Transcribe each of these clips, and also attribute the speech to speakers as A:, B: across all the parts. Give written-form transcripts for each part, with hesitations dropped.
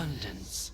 A: abundance.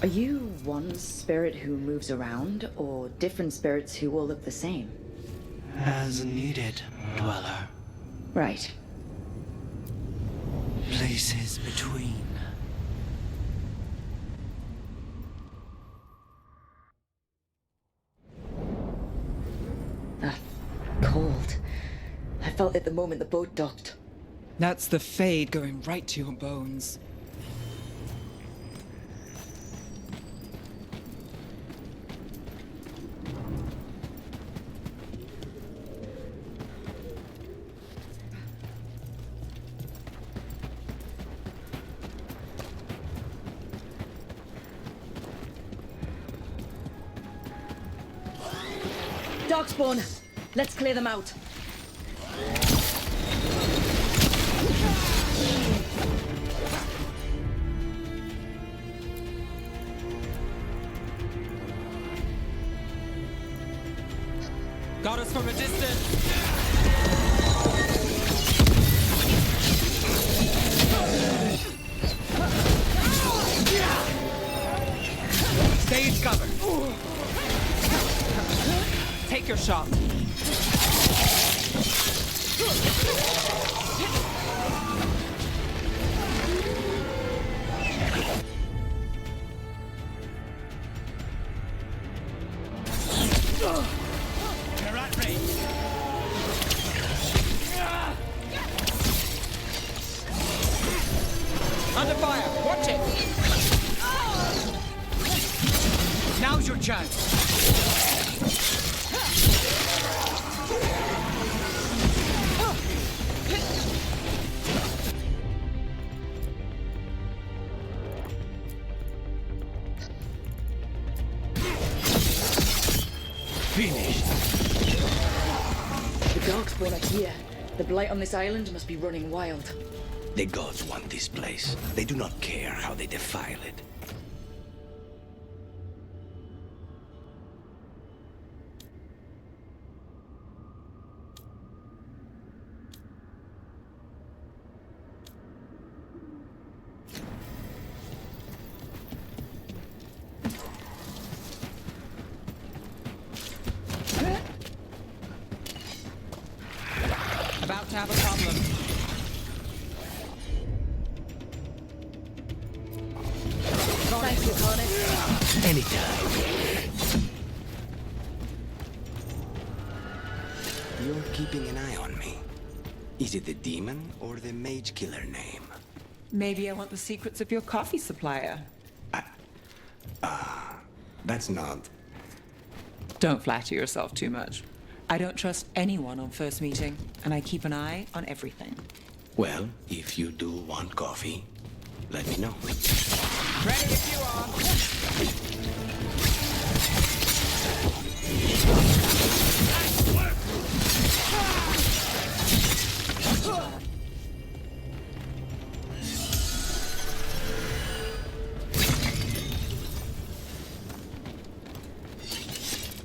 A: Are you one spirit who moves around, or different spirits who all look the same?
B: As needed, dweller.
A: Right.
B: Places between.
A: Ah, cold. I felt it the moment the boat docked.
C: That's the Fade going right to your bones.
A: Darkspawn! Let's clear them out.
C: Got us from a distance! Stage cover! Take your shot. They're at range. Under fire! Watch it! Now's your chance!
B: Finished.
A: The Darkspawn are here. The blight on this island must be running wild.
D: The gods want this place. They do not care how they defile it.
C: About to have a problem.
A: Thank you, Cornet.
D: Anytime. You're keeping an eye on me. Is it the demon or the mage killer name?
C: Maybe I want the secrets of your coffee supplier.
D: That's not...
C: Don't flatter yourself too much. I don't trust anyone on first meeting, and I keep an eye on everything.
D: Well, if you do want coffee, let me know.
C: Ready if you are.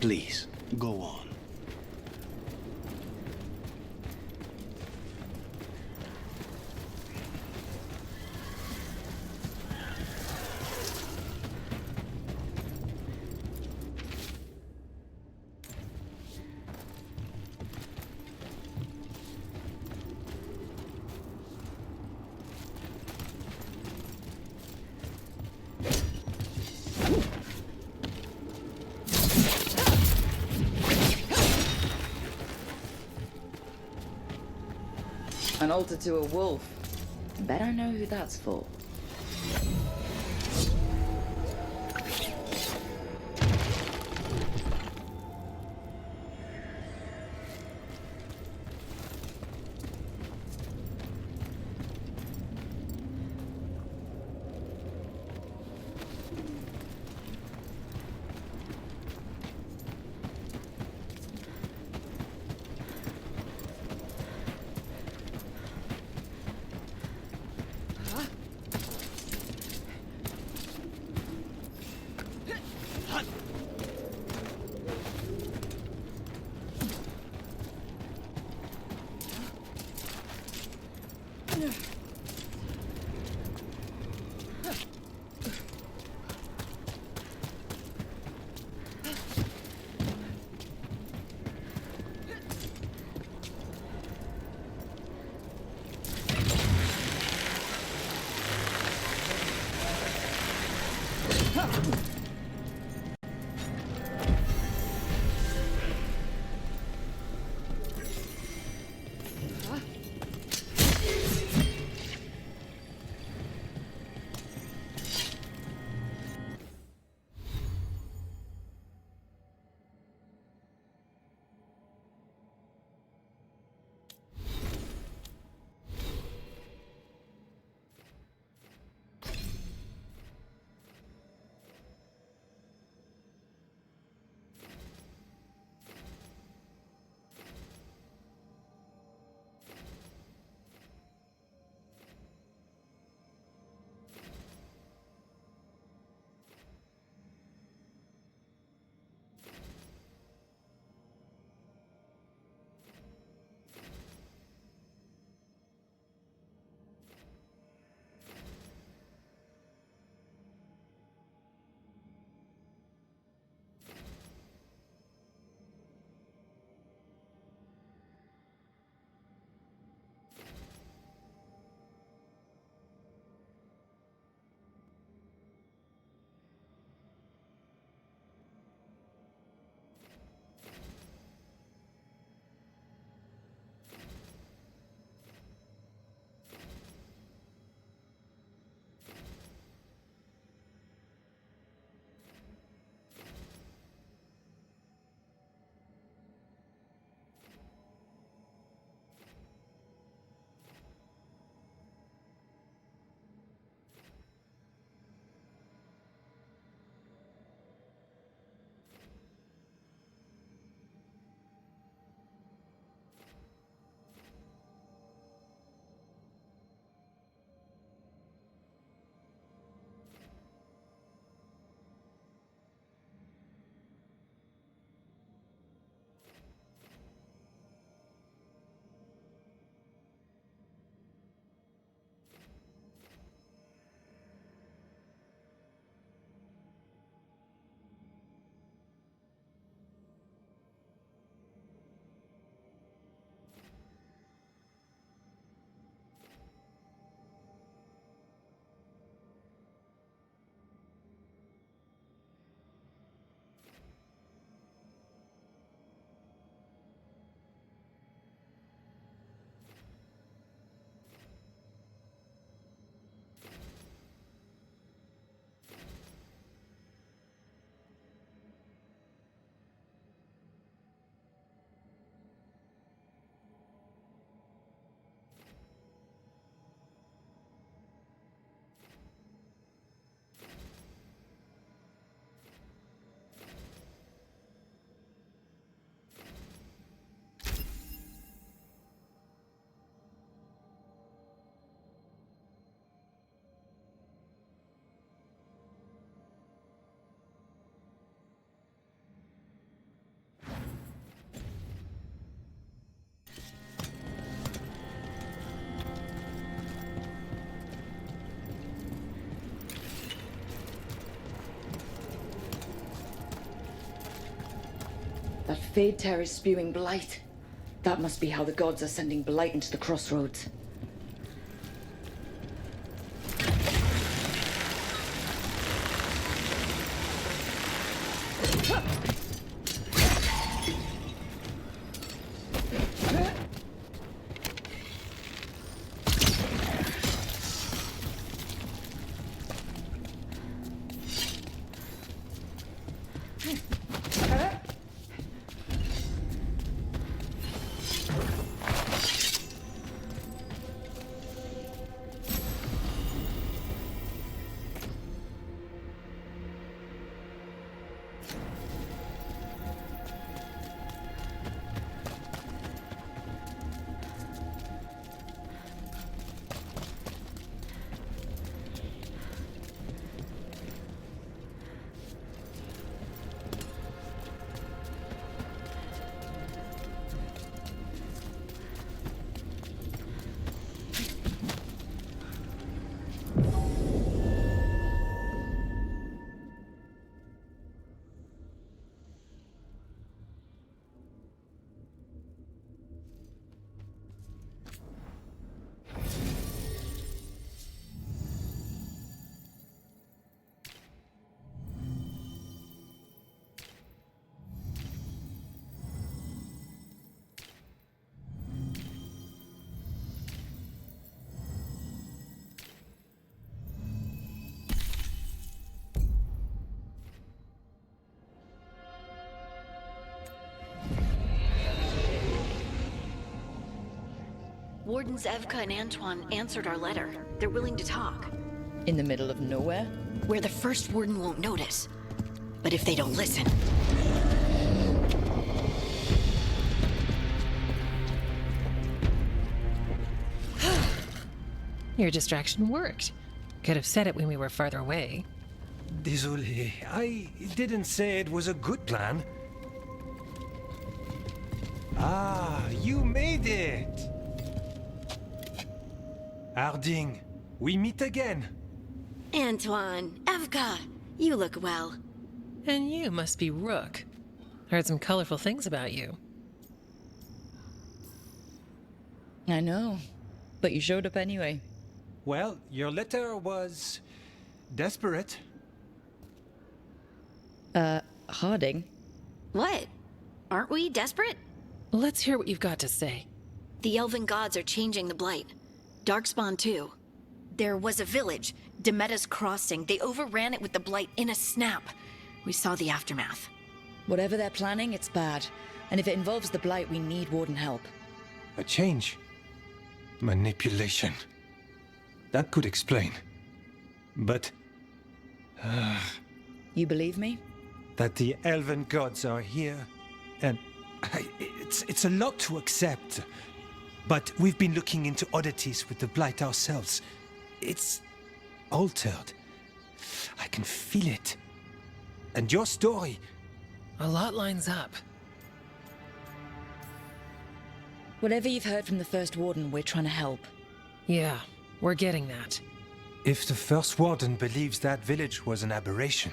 D: Please, go on.
A: An altar to a wolf. Bet I know who that's for. That fade tear is spewing blight. That must be how the gods are sending blight into the crossroads.
E: Wardens Evka and Antoine answered our letter. They're willing to talk.
A: In the middle of nowhere?
E: Where the first warden won't notice. But if they don't listen...
F: Your distraction worked. Could have said it when we were farther away.
G: Désolé, I didn't say it was a good plan. Ah, you made it! Harding, we meet again.
E: Antoine, Evka, you look well.
F: And you must be Rook. Heard some colorful things about you.
A: I know, but you showed up anyway.
G: Well, your letter was desperate.
A: Harding?
E: What? Aren't we desperate?
F: Let's hear what you've got to say.
E: The elven gods are changing the blight. Darkspawn too. There was a village, Demetta's Crossing. They overran it with the blight in a snap. We saw the aftermath.
A: Whatever they're planning, it's bad. And if it involves the blight, we need warden help.
G: A change. Manipulation. That could explain. But...
A: You believe me?
G: that the elven gods are here, and it's a lot to accept. But we've been looking into oddities with the blight ourselves. It's altered. I can feel it. And your story...
F: A lot lines up.
A: Whatever you've heard from the First Warden, we're trying to help.
F: Yeah, we're getting that.
G: If the First Warden believes that village was an aberration,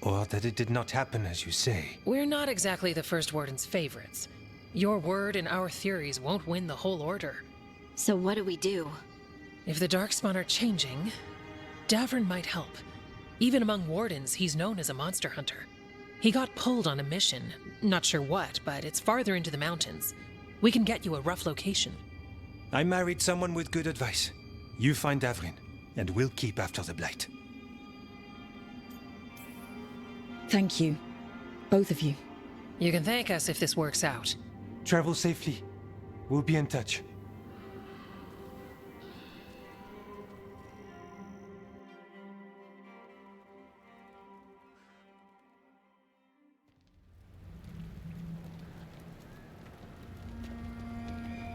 G: or that it did not happen as you say...
F: We're not exactly the First Warden's favorites. Your word and our theories won't win the whole order.
E: So what do we do?
F: If the Darkspawn are changing, Davern might help. Even among Wardens, he's known as a monster hunter. He got pulled on a mission. Not sure what, but it's farther into the mountains. We can get you a rough location.
G: I married someone with good advice. You find Davrin, and we'll keep after the blight.
A: Thank you. Both of you.
F: You can thank us if this works out.
G: Travel safely. We'll be in touch.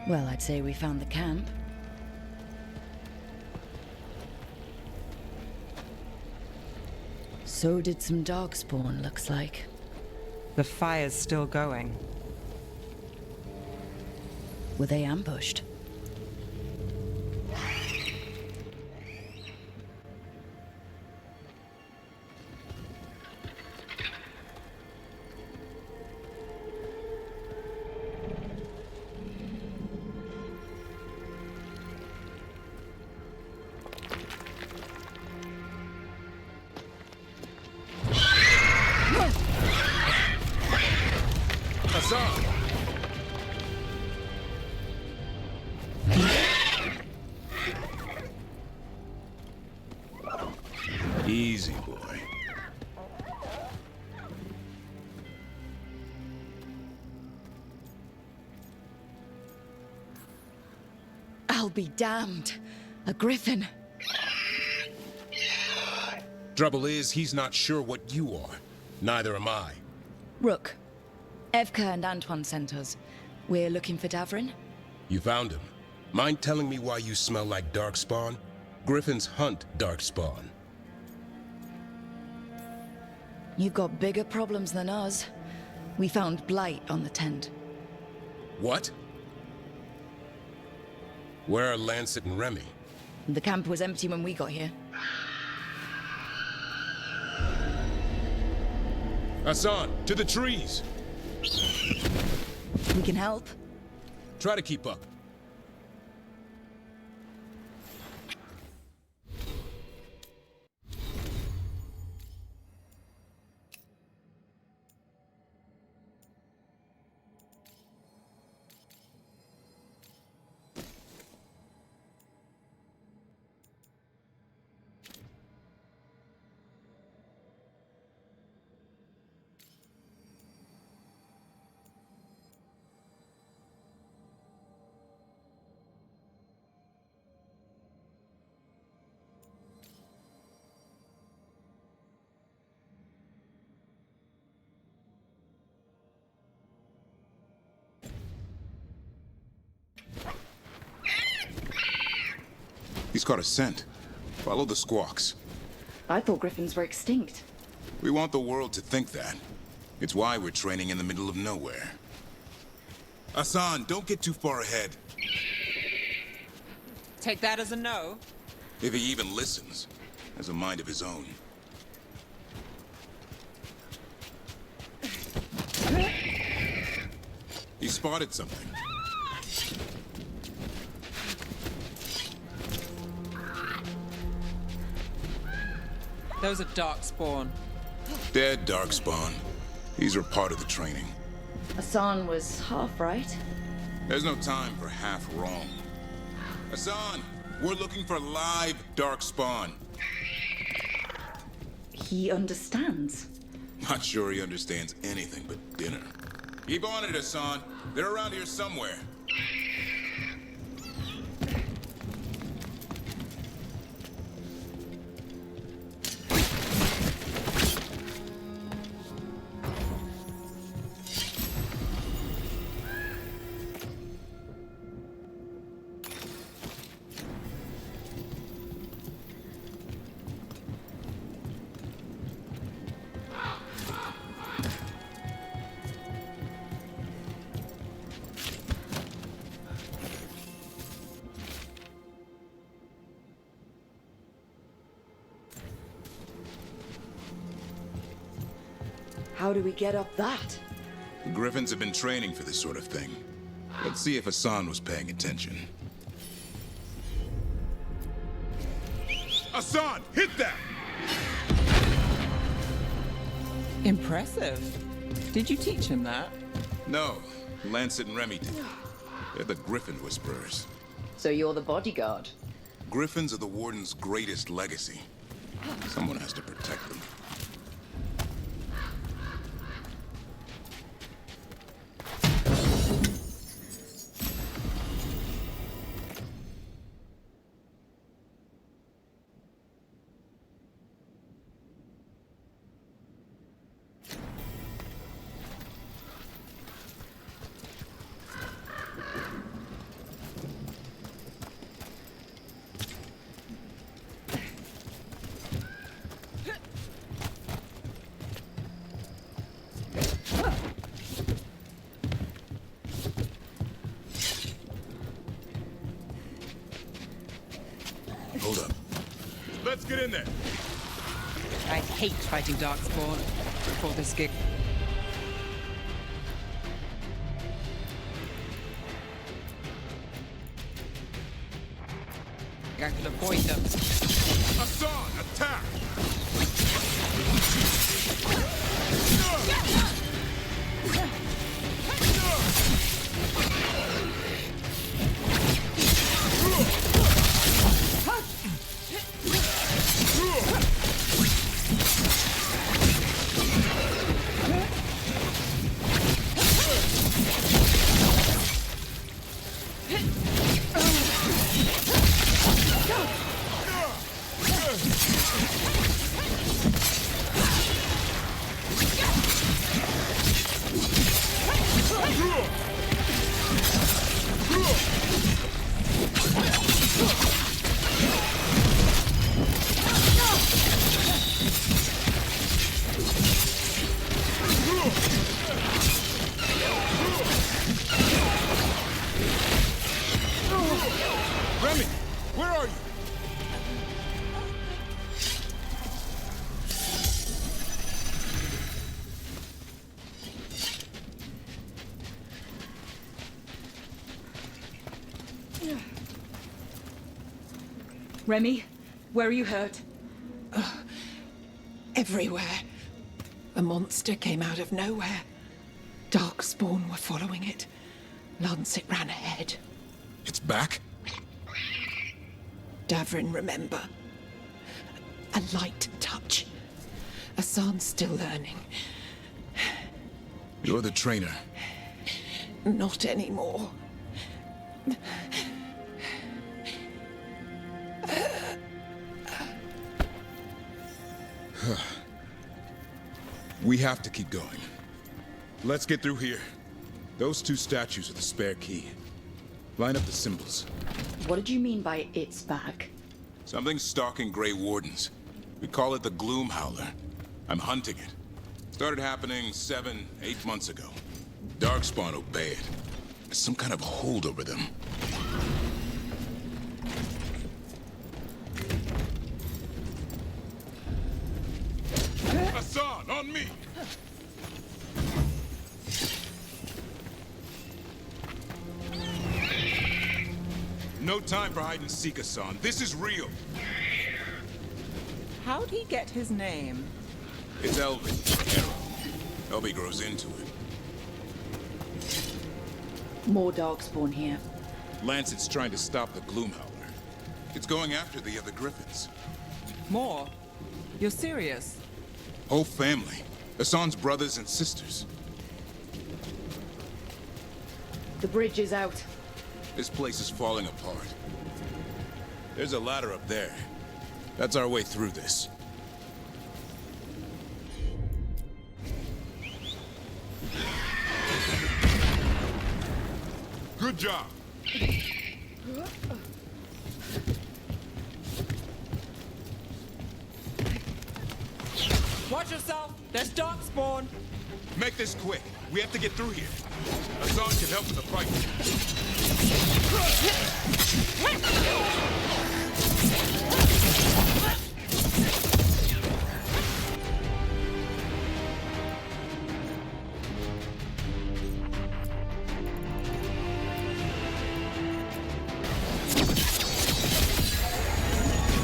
A: Well, I'd say we found the camp. So did some darkspawn, looks like.
C: The fire's still going.
A: Were they ambushed? I'll be damned. A griffin.
H: Trouble is, he's not sure what you are. Neither am I.
A: Rook. Evka and Antoine sent us. We're looking for Davrin.
H: You found him. Mind telling me why you smell like darkspawn? Griffins hunt darkspawn.
A: You've got bigger problems than us. We found blight on the tent.
H: What? Where are Lancet and Remy?
A: The camp was empty when we got here.
H: Hassan, to the trees!
A: We can help.
H: Try to keep up.
I: He's caught a scent. Follow the squawks.
A: I thought griffins were extinct.
I: We want the world to think that. It's why we're training in the middle of nowhere. Hassan, don't get too far ahead.
C: Take that as a no.
I: If he even listens. Has a mind of his own. He spotted something.
C: Those are darkspawn.
I: Dead darkspawn. These are part of the training.
A: Hassan was half right.
I: There's no time for half wrong. Hassan, we're looking for live darkspawn.
A: He understands.
I: Not sure he understands anything but dinner. Keep on it, Hassan. They're around here somewhere.
A: How do we get up that?
I: The Griffins have been training for this sort of thing. Let's see if Hassan was paying attention. Hassan, hit that!
C: Impressive. Did you teach him that?
I: No, Lancet and Remy did. They're the Griffin Whisperers.
A: So you're the bodyguard?
I: Griffins are the Warden's greatest legacy. Someone has to protect them. Hold up. Let's get in there.
C: I hate fighting darkspawn before this gig. I could avoid them.
I: Hassan, attack! Remy, where are you?
A: Remy, where are you hurt?
C: Everywhere. A monster came out of nowhere. Darkspawn were following it. Lancet ran ahead.
I: It's back?
C: Davrin, remember. A light touch. Asan's still learning.
I: You're the trainer.
C: Not anymore.
I: We have to keep going. Let's get through here. Those two statues are the spare key. Line up the symbols.
A: What did you mean by it's back?
I: Something's stalking Grey Wardens. We call it the Gloom Howler. I'm hunting it. Started happening 7, 8 months ago. Darkspawn obey it. There's some kind of hold over them. Asan, on me! No time for hide and seek, Asan. This is real.
C: How'd he get his name?
I: It's Elvin. Arrow. Elby grows into it.
A: More Darkspawn here.
I: Lancet's trying to stop the Gloom Howler. It's going after the other Griffins.
C: More? You're serious?
I: Whole family. Asan's brothers and sisters.
A: The bridge is out.
I: This place is falling apart. There's a ladder up there. That's our way through this. Good job.
C: Watch yourself! There's Darkspawn!
I: Make this quick. We have to get through here. Asan can help with the fight.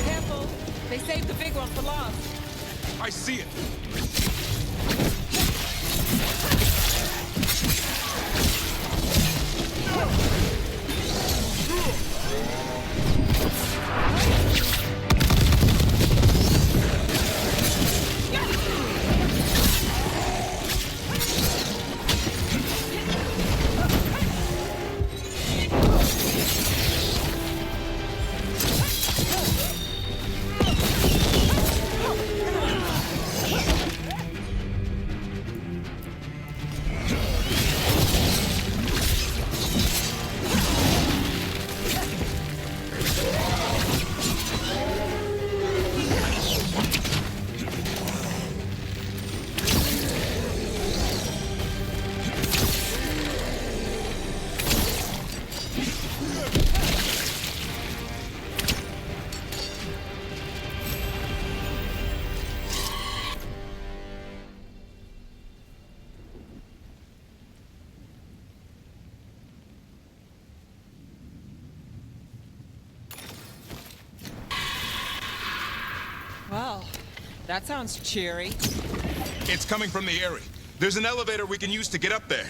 C: Careful! They saved the big one for last.
I: I see it.
C: Well, that sounds cheery.
I: It's coming from the Eyrie. There's an elevator we can use to get up there.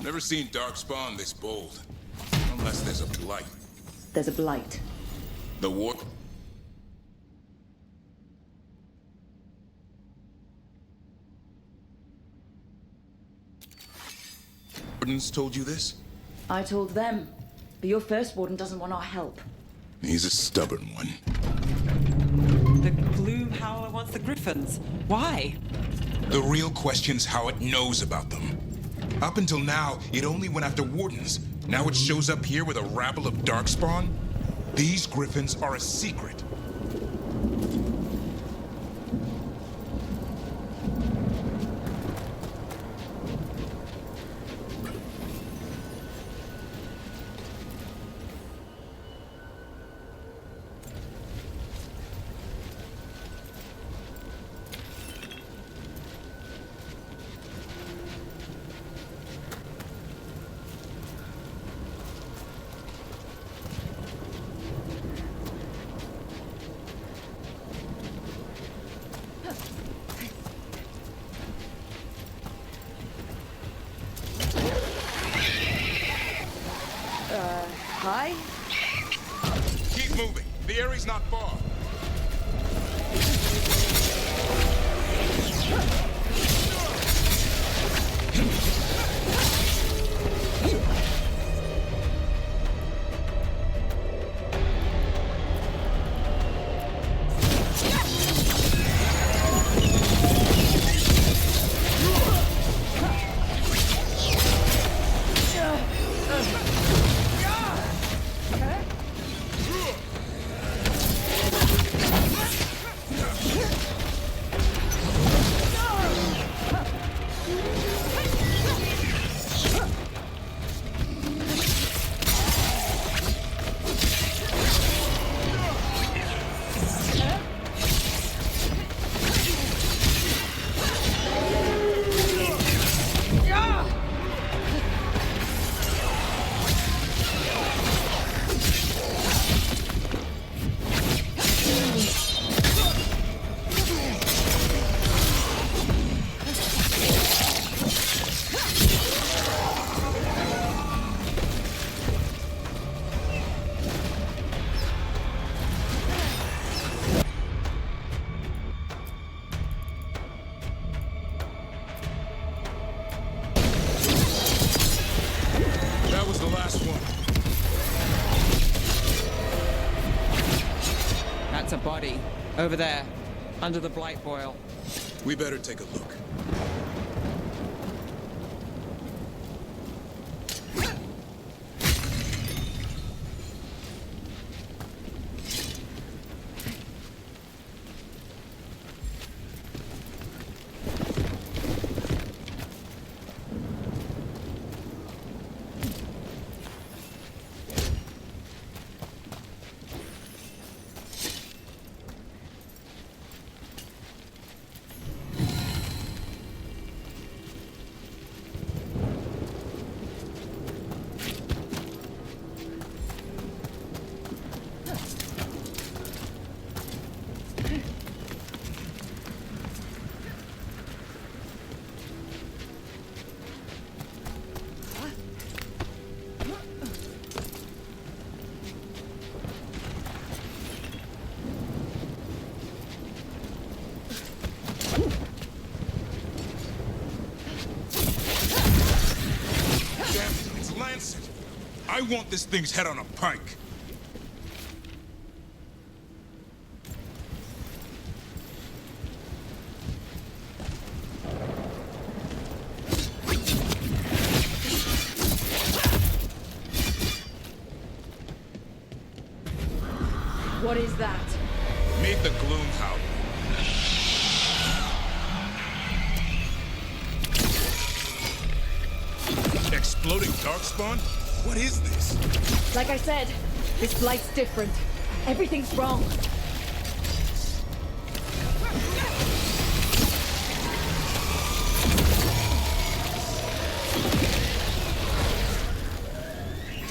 I: Never seen Darkspawn this bold. Unless there's a blight.
A: There's a blight.
I: The war... Wardens told you this?
A: I told them. But your first warden doesn't want our help.
I: He's a stubborn one.
C: The Gloom Howler wants the Griffins. Why?
I: The real question's how it knows about them. Up until now, it only went after wardens. Now it shows up here with a rabble of Darkspawn? These Griffins are a secret.
A: Hi?
I: Keep moving. The area's not far.
C: That's a body. Over there. Under the blight boil.
I: We better take a look. I want this thing's head on a pike.
A: What is that?
I: Meet the Gloom Howler. Exploding Darkspawn? What is this?
A: Like I said, this blight's different. Everything's wrong.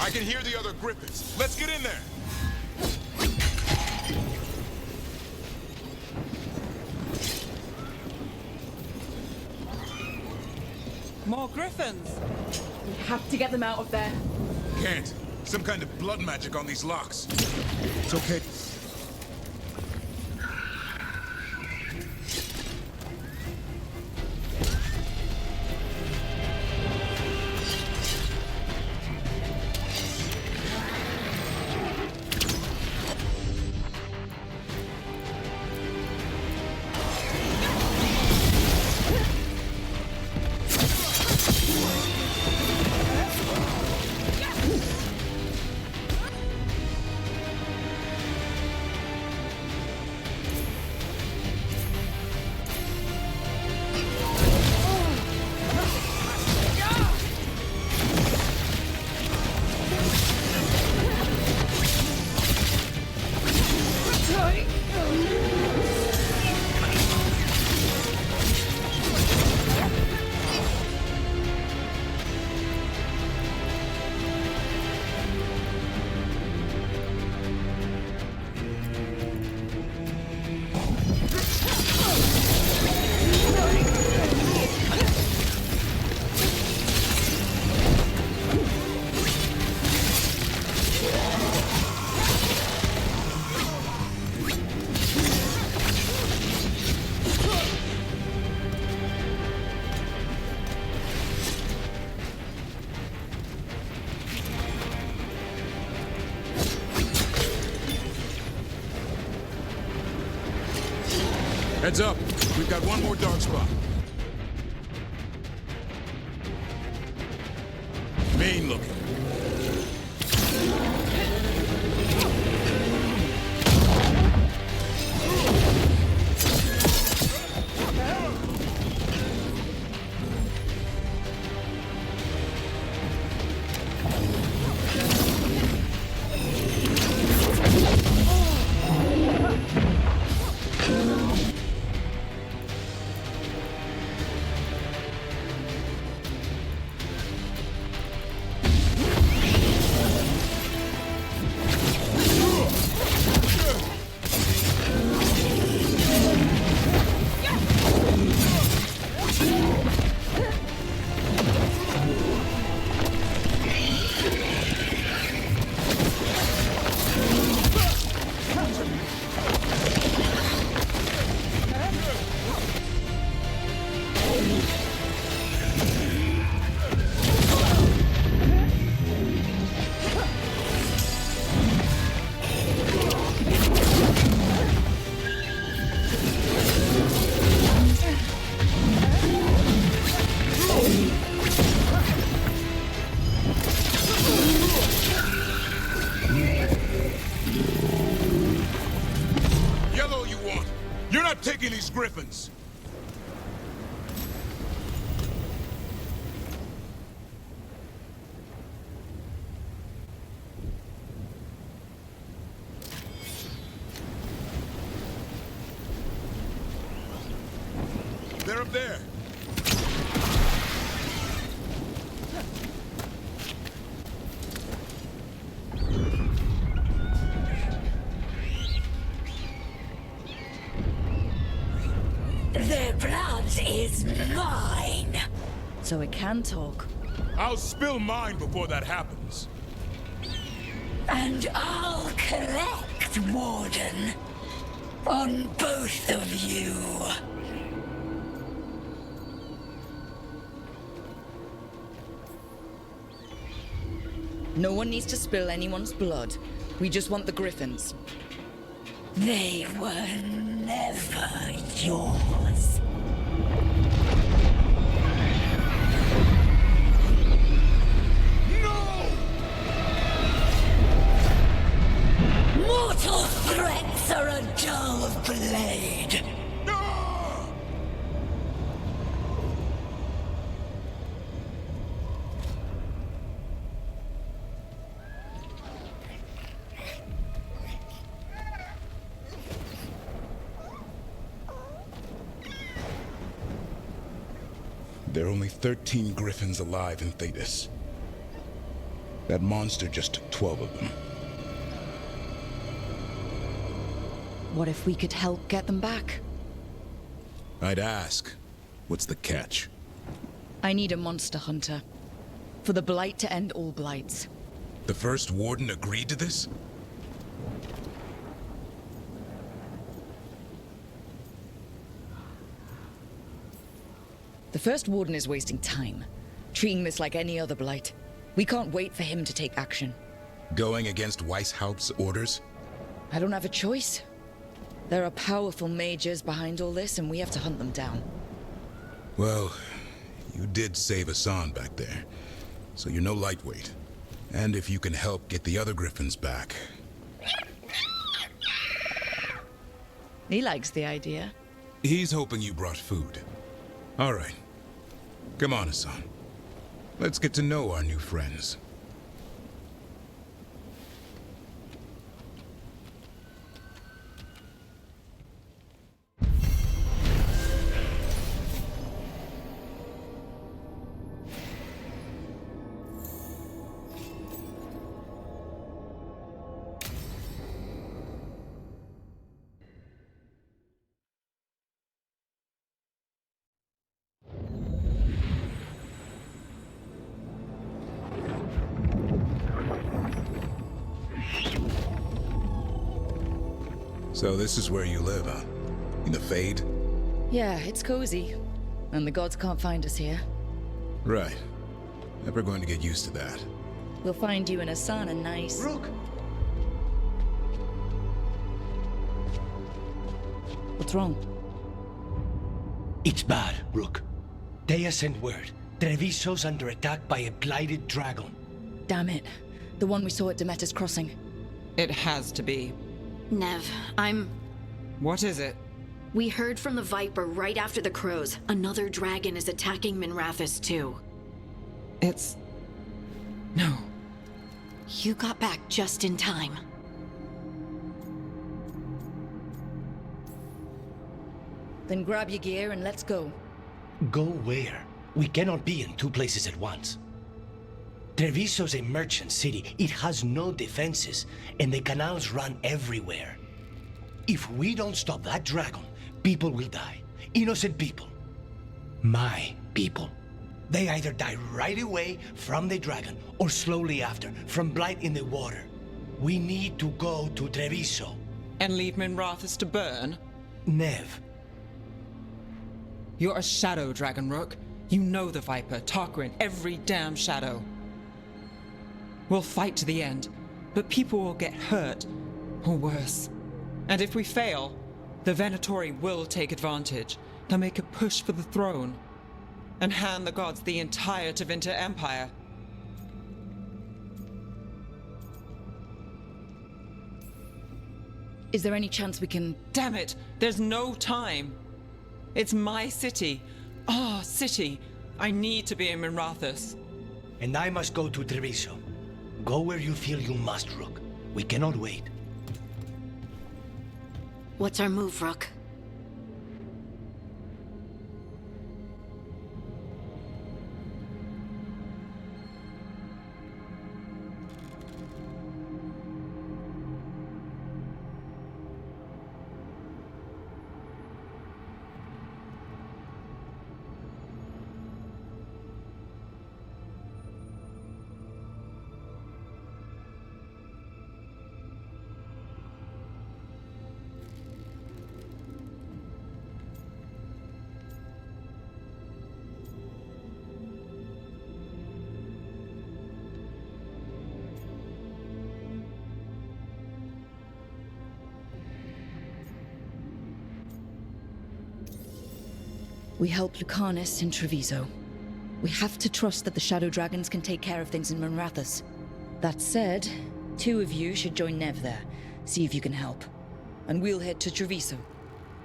I: I can hear the other Griffins. Let's get in there.
C: More griffins!
A: We have to get them out of there.
I: Can't. Some kind of blood magic on these locks.
H: It's okay.
I: Heads up. We've got one more dark spot. Main looking. Taking these griffins. They're up there.
J: Their blood is mine.
A: So it can talk.
I: I'll spill mine before that happens.
J: And I'll collect, Warden. On both of you.
A: No one needs to spill anyone's blood. We just want the griffins.
J: They were never yours.
I: No!
J: Mortal threats are a dull blade.
I: There are only 13 griffins alive in Thedas. That monster just took 12 of them.
A: What if we could help get them back?
I: I'd ask, what's the catch?
A: I need a monster hunter. For the Blight to end all blights.
H: The first warden agreed to this?
A: The first warden is wasting time, treating this like any other blight. We can't wait for him to take action.
H: Going against Weishaupt's orders?
A: I don't have a choice. There are powerful mages behind all this, and we have to hunt them down.
H: Well, you did save Hassan back there, so you're no lightweight. And if you can help get the other griffins back...
A: He likes the idea.
H: He's hoping you brought food. All right. Come on, Hassan. Let's get to know our new friends. So this is where you live, huh? In the Fade?
A: Yeah, it's cozy. And the gods can't find us here.
H: Right. Never going to get used to that.
A: We'll find you and Hassan a nice...
G: Rook!
A: What's wrong?
J: It's bad, Rook. Thedas sent word. Treviso's under attack by a blighted dragon.
A: Damn it. The one we saw at Demeter's Crossing.
C: It has to be.
E: Nev,
C: What is it?
E: We heard from the Viper right after the crows. Another dragon is attacking Minrathous too.
C: It's... No.
E: You got back just in time.
A: Then grab your gear and let's go.
J: Go where? We cannot be in two places at once. Treviso's a merchant city. It has no defenses, and the canals run everywhere. If we don't stop that dragon, people will die. Innocent people. My people. They either die right away from the dragon, or slowly after, from blight in the water. We need to go to Treviso.
C: And leave Minrathous to burn?
J: Nev.
C: You're a shadow dragon, Rook. You know the Viper, Tarquin, every damn shadow. We'll fight to the end, but people will get hurt, or worse. And if we fail, the Venatori will take advantage. They'll make a push for the throne, and hand the gods the entire Tevinter Empire.
A: Is there any chance we can...
C: Damn it! There's no time! It's my city. Our city. I need to be in Minrathous.
J: And I must go to Treviso. Go where you feel you must, Rook. We cannot wait.
E: What's our move, Rook?
A: We help Lucanus in Treviso. We have to trust that the Shadow Dragons can take care of things in Minrathous. That said, 2 of you should join Nev there. See if you can help. And we'll head to Treviso.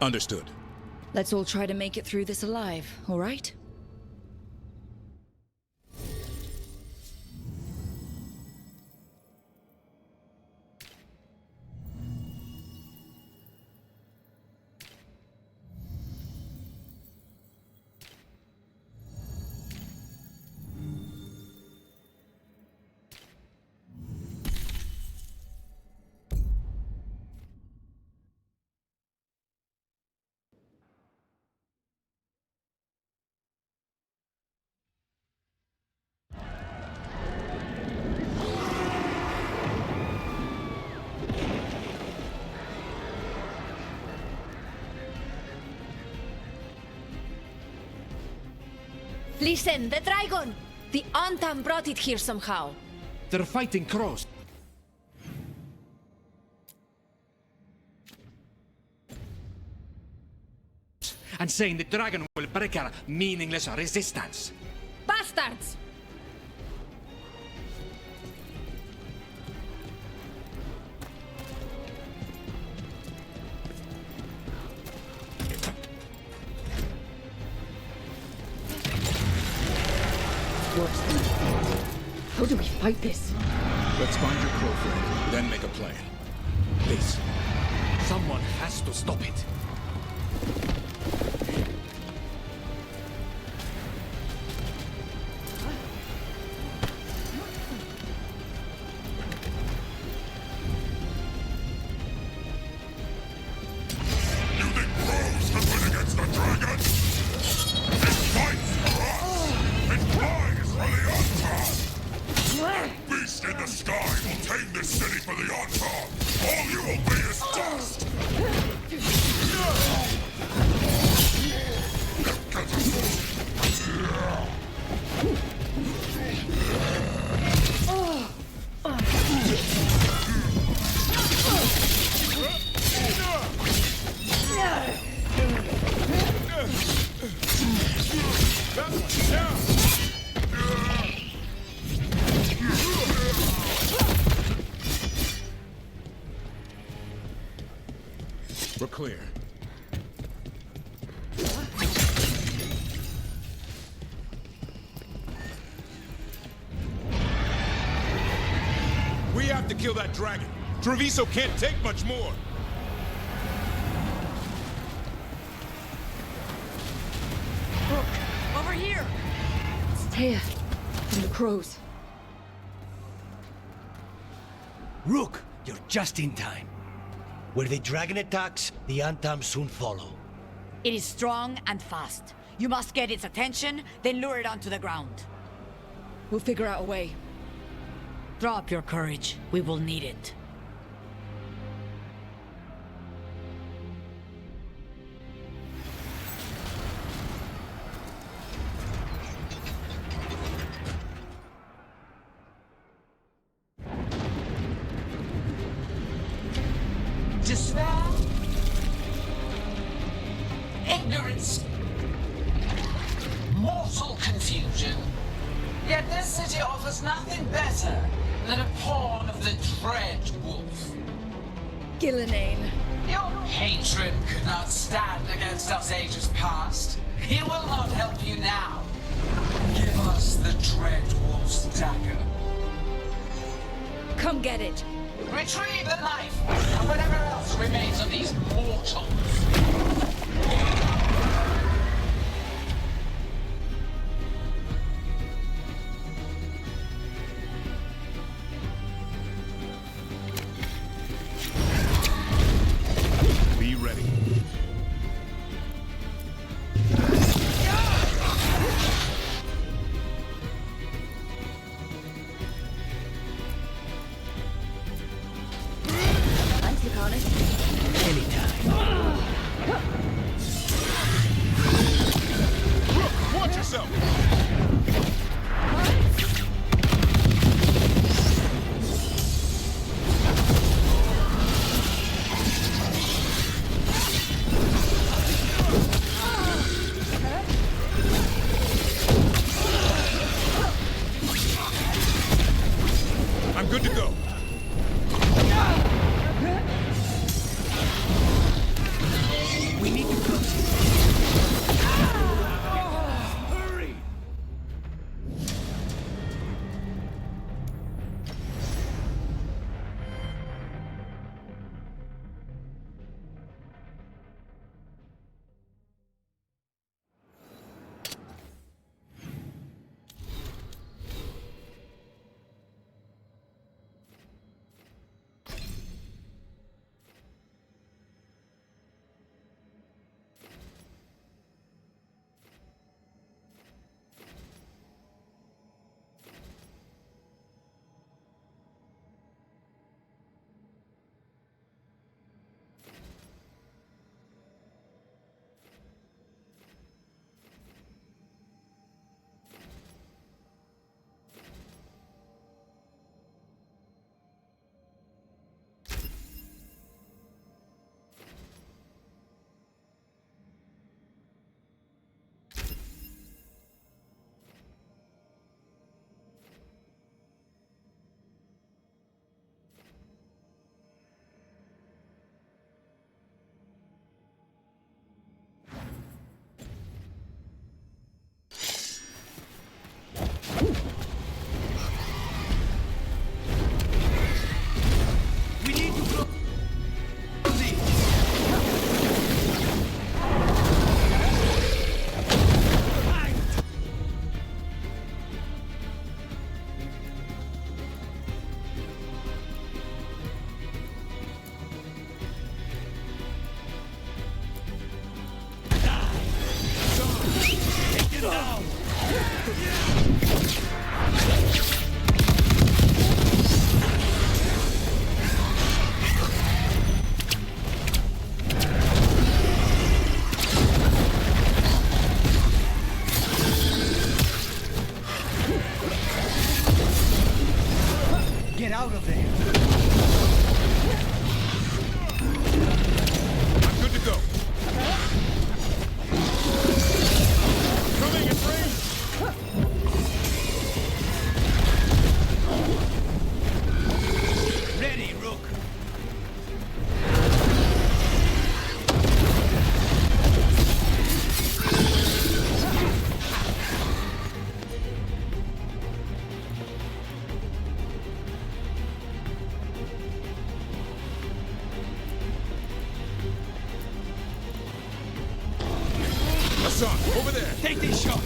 H: Understood.
A: Let's all try to make it through this alive, all right?
K: Listen, the dragon! The Antam brought it here somehow.
L: They're fighting crows. And saying the dragon will break our meaningless resistance.
K: Bastards!
A: Worse than I thought. How do we fight this?
L: Let's find your crow friend.
I: Then make a plan.
L: Please. Someone has to stop it.
I: You think crows can win against the dragon? This fight's for us! And cries for the Antam! Beast in the sky will tame this city for the Antam! All you will be is dust! We're clear. We have to kill that dragon. Treviso can't take much more.
K: Rook, over here!
A: It's Taya from the crows.
J: Rook, you're just in time. Where the dragon attacks, the Antam soon follow.
M: It is strong and fast. You must get its attention, then lure it onto the ground.
A: We'll figure out a way.
M: Drop your courage. We will need it.
B: Despair, ignorance, mortal confusion. Yet this city offers nothing better than a pawn of the dread wolf.
A: Gillenane.
B: Your hatred could not stand against us ages past. He will not help you now. Give us the dread wolf's dagger.
A: Come get it.
B: Retrieve the knife and whatever else remains of these mortals.
I: Be ready.
A: Thanks, Lucanus.
J: Anytime. Dragon down! Get out of there!
I: I'm good to go. Coming in range!
J: Ready, Rook!
I: Hassan, over there!
J: Take this shot!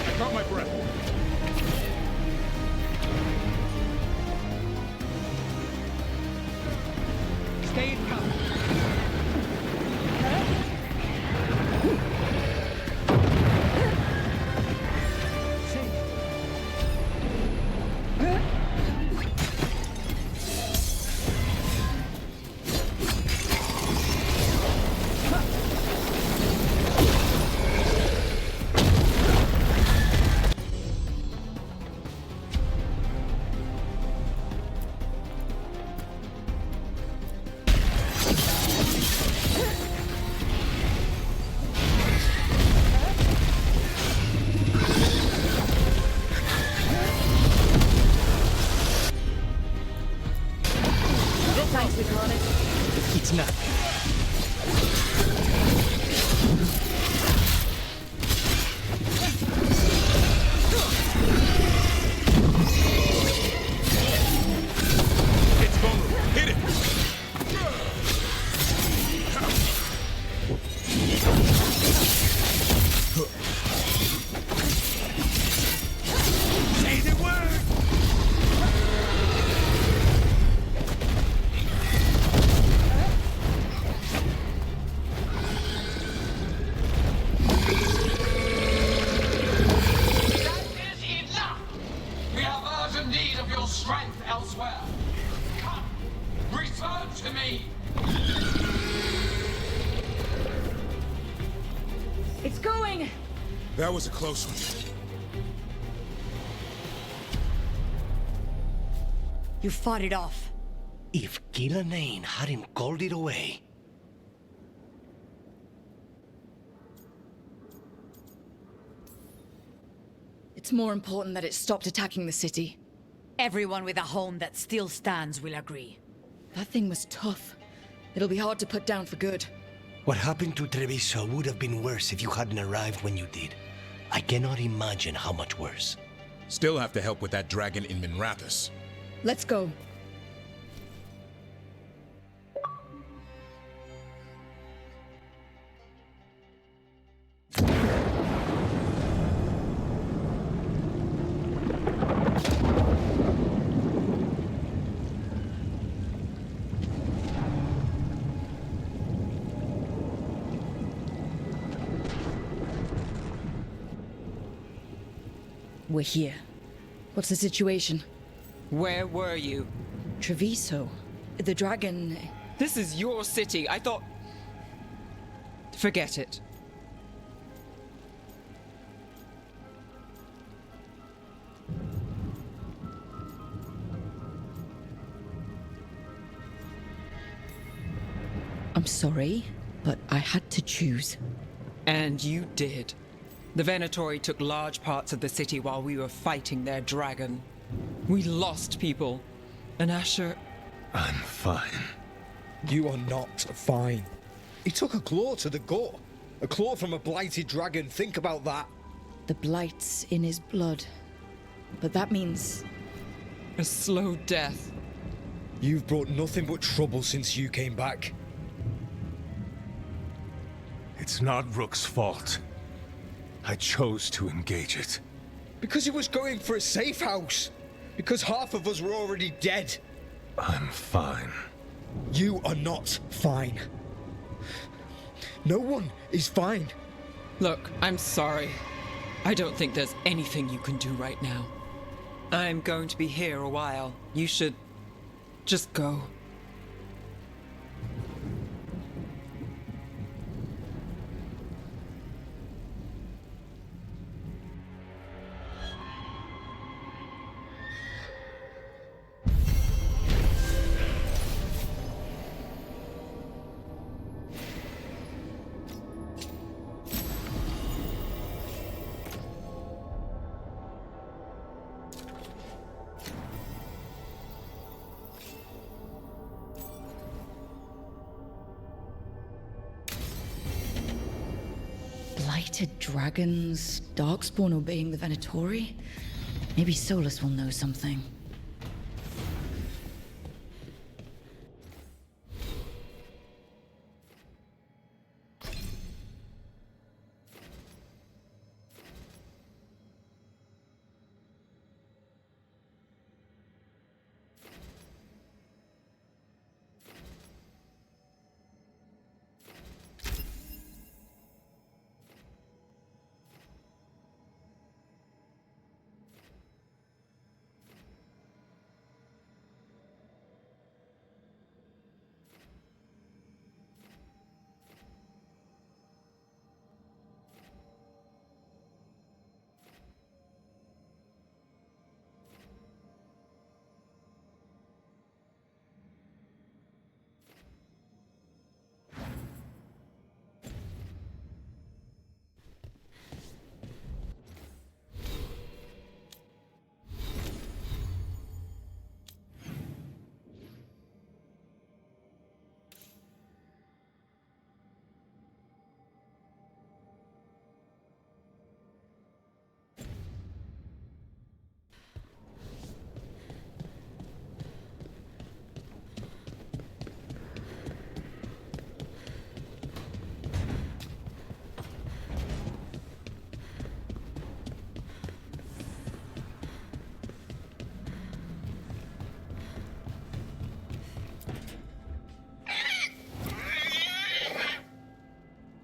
I: I caught my breath.
J: Stay in cover. It's not.
I: It's vulnerable. Hit it!
J: Say the word!
B: That is enough! We have urgent need of your strength elsewhere. Come, return to me!
K: It's going!
I: That was a close one.
M: You fought it off.
J: If Gillenane hadn't called it away.
A: It's more important that it stopped attacking the city.
M: Everyone with a home that still stands will agree.
A: That thing was tough. It'll be hard to put down for good.
J: What happened to Treviso would have been worse if you hadn't arrived when you did. I cannot imagine how much worse.
H: Still have to help with that dragon in Minrathous.
A: Let's go. We're here. What's the situation?
C: Where were you?
A: Treviso. The dragon...
C: This is your city. I thought... Forget it.
A: I'm sorry, but I had to choose.
C: And you did. The Venatori took large parts of the city while we were fighting their dragon. We lost people. And Asher...
N: I'm fine.
O: You are not fine. He took a claw to the gut. A claw from a blighted dragon. Think about that.
A: The blight's in his blood. But that means...
C: a slow death.
O: You've brought nothing but trouble since you came back.
G: It's not Rook's fault. I chose to engage it.
O: Because it was going for a safe house. Because half of us were already dead.
G: I'm fine.
O: You are not fine. No one is fine.
C: Look, I'm sorry. I don't think there's anything you can do right now. I'm going to be here a while. You should just go.
A: Blighted dragons, darkspawn obeying the Venatori? Maybe Solus will know something.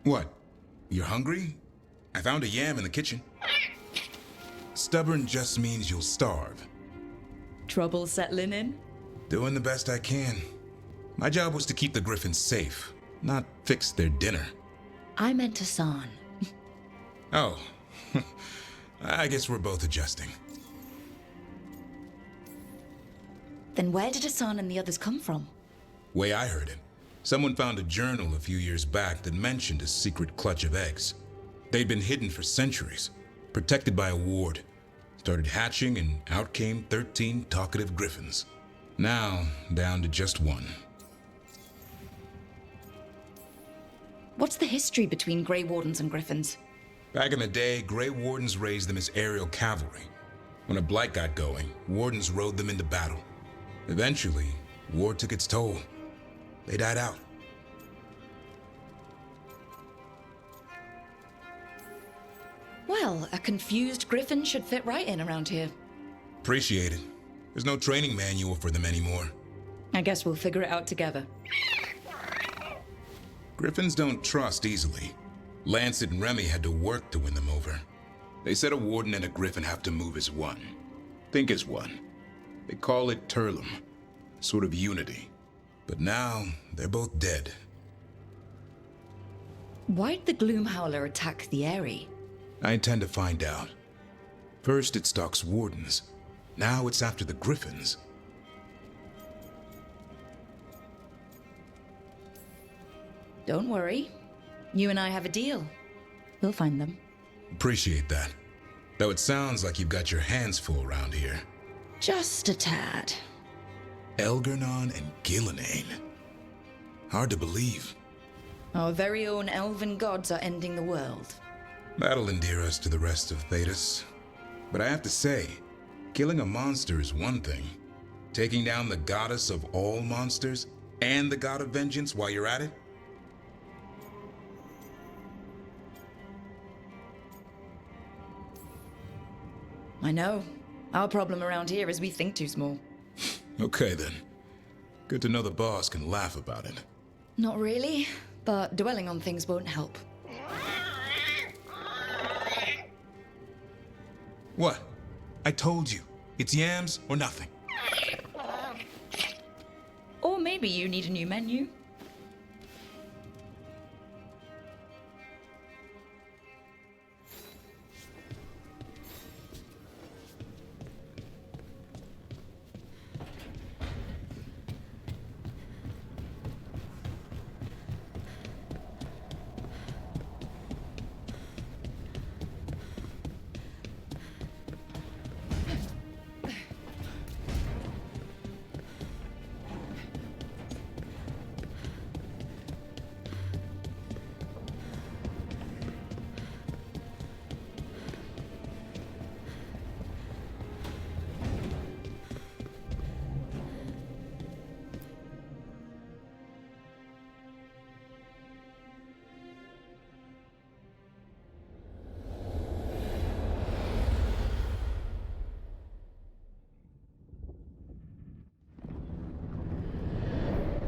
H: What? You're hungry? I found a yam in the kitchen. Stubborn just means you'll starve.
A: Trouble settling in?
H: Doing the best I can. My job was to keep the griffins safe, not fix their dinner.
A: I meant Hassan.
H: Oh. I guess we're both adjusting.
A: Then where did Hassan and the others come from?
H: Way I heard it, someone found a journal a few years back that mentioned a secret clutch of eggs. They'd been hidden for centuries, protected by a ward. Started hatching and out came 13 talkative griffins. Now, down to just one.
A: What's the history between Grey Wardens and Griffins?
H: Back in the day, Grey Wardens raised them as aerial cavalry. When a blight got going, Wardens rode them into battle. Eventually, war took its toll. They died out.
A: Well, a confused griffin should fit right in around here.
H: Appreciate it. There's no training manual for them anymore.
A: I guess we'll figure it out together.
H: Griffins don't trust easily. Lancet and Remy had to work to win them over. They said a warden and a griffin have to move as one. Think as one. They call it Turlum, sort of unity. But now, they're both dead.
A: Why'd the Gloomhowler attack the Eyrie?
H: I intend to find out. First it stalks wardens. Now it's after the griffins.
A: Don't worry. You and I have a deal. We'll find them.
H: Appreciate that. Though it sounds like you've got your hands full around here.
A: Just a tad.
H: Elgernon and Gillenane. Hard to believe.
A: Our very own elven gods are ending the world.
H: That'll endear us to the rest of Thedas. But I have to say, killing a monster is one thing. Taking down the goddess of all monsters and the god of vengeance while you're at it?
A: I know. Our problem around here is we think too small.
H: Okay then. Good to know the boss can laugh about it.
A: Not really, but dwelling on things won't help.
H: What? I told you. It's yams or nothing.
A: Or maybe you need a new menu.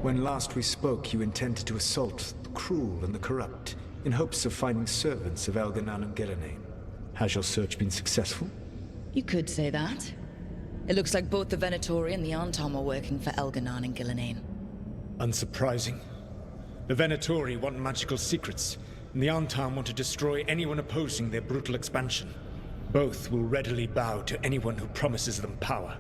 N: When last we spoke, you intended to assault the cruel and the corrupt, in hopes of finding servants of Elganan and Gillenane. Has your search been successful?
A: You could say that. It looks like both the Venatori and the Arntom are working for Elganan and Gillenane.
O: Unsurprising. The Venatori want magical secrets, and the Arntom want to destroy anyone opposing their brutal expansion. Both will readily bow to anyone who promises them power.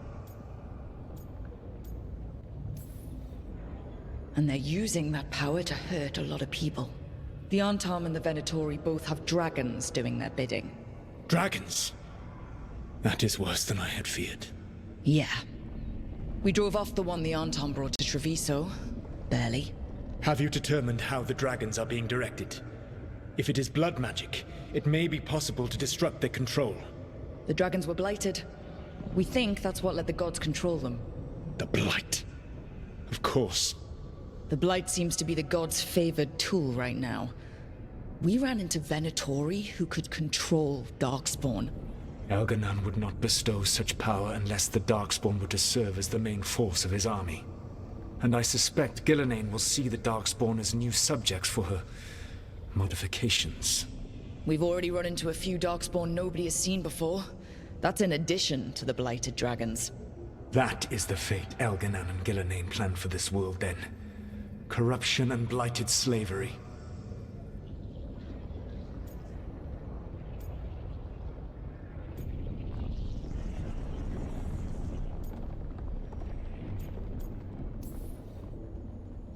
A: And they're using that power to hurt a lot of people. The Arntom and the Venatori both have dragons doing their bidding.
O: Dragons? That is worse than I had feared.
A: Yeah. We drove off the one the Arntom brought to Treviso. Barely.
O: Have you determined how the dragons are being directed? If it is blood magic, it may be possible to disrupt their control.
A: The dragons were blighted. We think that's what let the gods control them.
O: The blight. Of course.
A: The blight seems to be the gods' favored tool right now. We ran into Venatori who could control Darkspawn.
N: Elganan would not bestow such power unless the Darkspawn were to serve as the main force of his army. And I suspect Gillenane will see the Darkspawn as new subjects for her modifications.
A: We've already run into a few Darkspawn nobody has seen before. That's in addition to the blighted dragons.
N: That is the fate Elganan and Gillenane planned for this world then. Corruption and blighted slavery.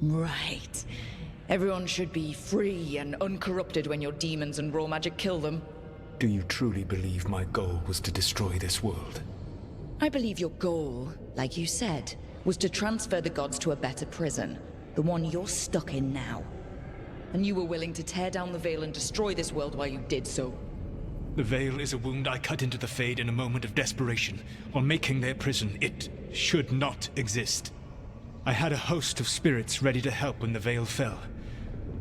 A: Right. Everyone should be free and uncorrupted when your demons and raw magic kill them.
N: Do you truly believe my goal was to destroy this world?
A: I believe your goal, like you said, was to transfer the gods to a better prison. The one you're stuck in now. And you were willing to tear down the Veil and destroy this world while you did so.
N: The Veil is a wound I cut into the Fade in a moment of desperation, while making their prison. It should not exist. I had a host of spirits ready to help when the Veil fell.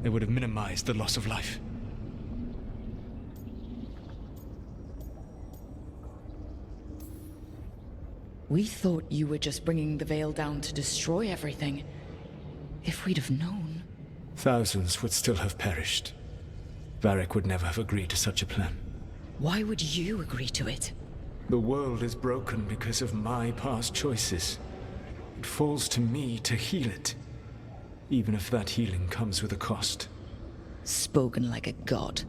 N: They would have minimized the loss of life.
A: We thought you were just bringing the Veil down to destroy everything. If we'd have known...
N: Thousands would still have perished. Varric would never have agreed to such a plan.
A: Why would you agree to it?
N: The world is broken because of my past choices. It falls to me to heal it, even if that healing comes with a cost.
A: Spoken like a god.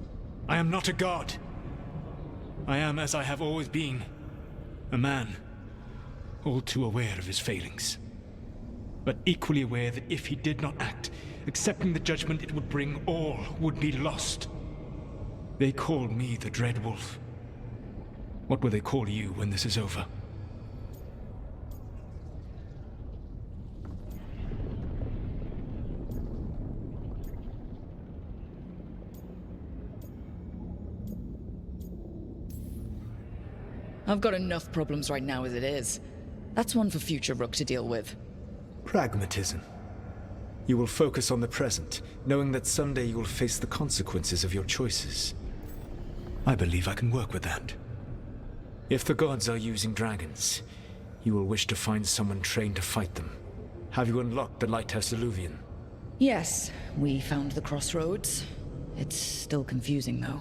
N: I am not a god. I am as I have always been. A man, all too aware of his failings. But equally aware that if he did not act, accepting the judgment it would bring, all would be lost. They call me the Dread Wolf. What will they call you when this is over?
A: I've got enough problems right now as it is. That's one for future Rook to deal with.
O: Pragmatism. You will focus on the present, knowing that someday you will face the consequences of your choices. I believe I can work with that. If the gods are using dragons, you will wish to find someone trained to fight them. Have you unlocked the Lighthouse Illuvian?
A: Yes, we found the crossroads. It's still confusing, though.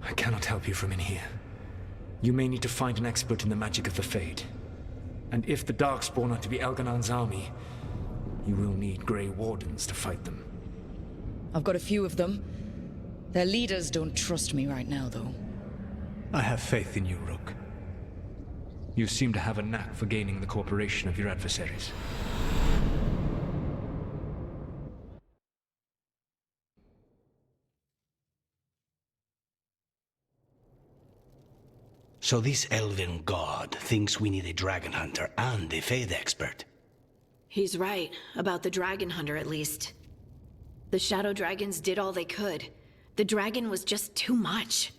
O: I cannot help you from in here. You may need to find an expert in the magic of the Fade. And if the Darkspawn are to be Elganon's army, you will need Grey Wardens to fight them.
A: I've got a few of them. Their leaders don't trust me right now, though.
O: I have faith in you, Rook. You seem to have a knack for gaining the cooperation of your adversaries.
J: So this elven god thinks we need a dragon hunter and a Fade expert.
E: He's right, about the dragon hunter at least. The shadow dragons did all they could. The dragon was just too much.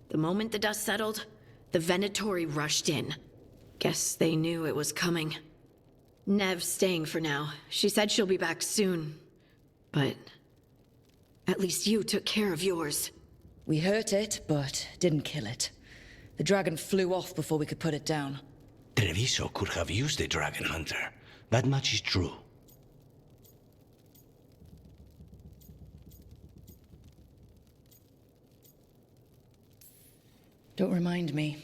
E: The moment the dust settled, the Venatori rushed in. Guess they knew it was coming. Nev's staying for now. She said she'll be back soon. But at least you took care of yours.
A: We hurt it, but didn't kill it. The dragon flew off before we could put it down.
J: Treviso could have used a dragon hunter. That much is true.
A: Don't remind me.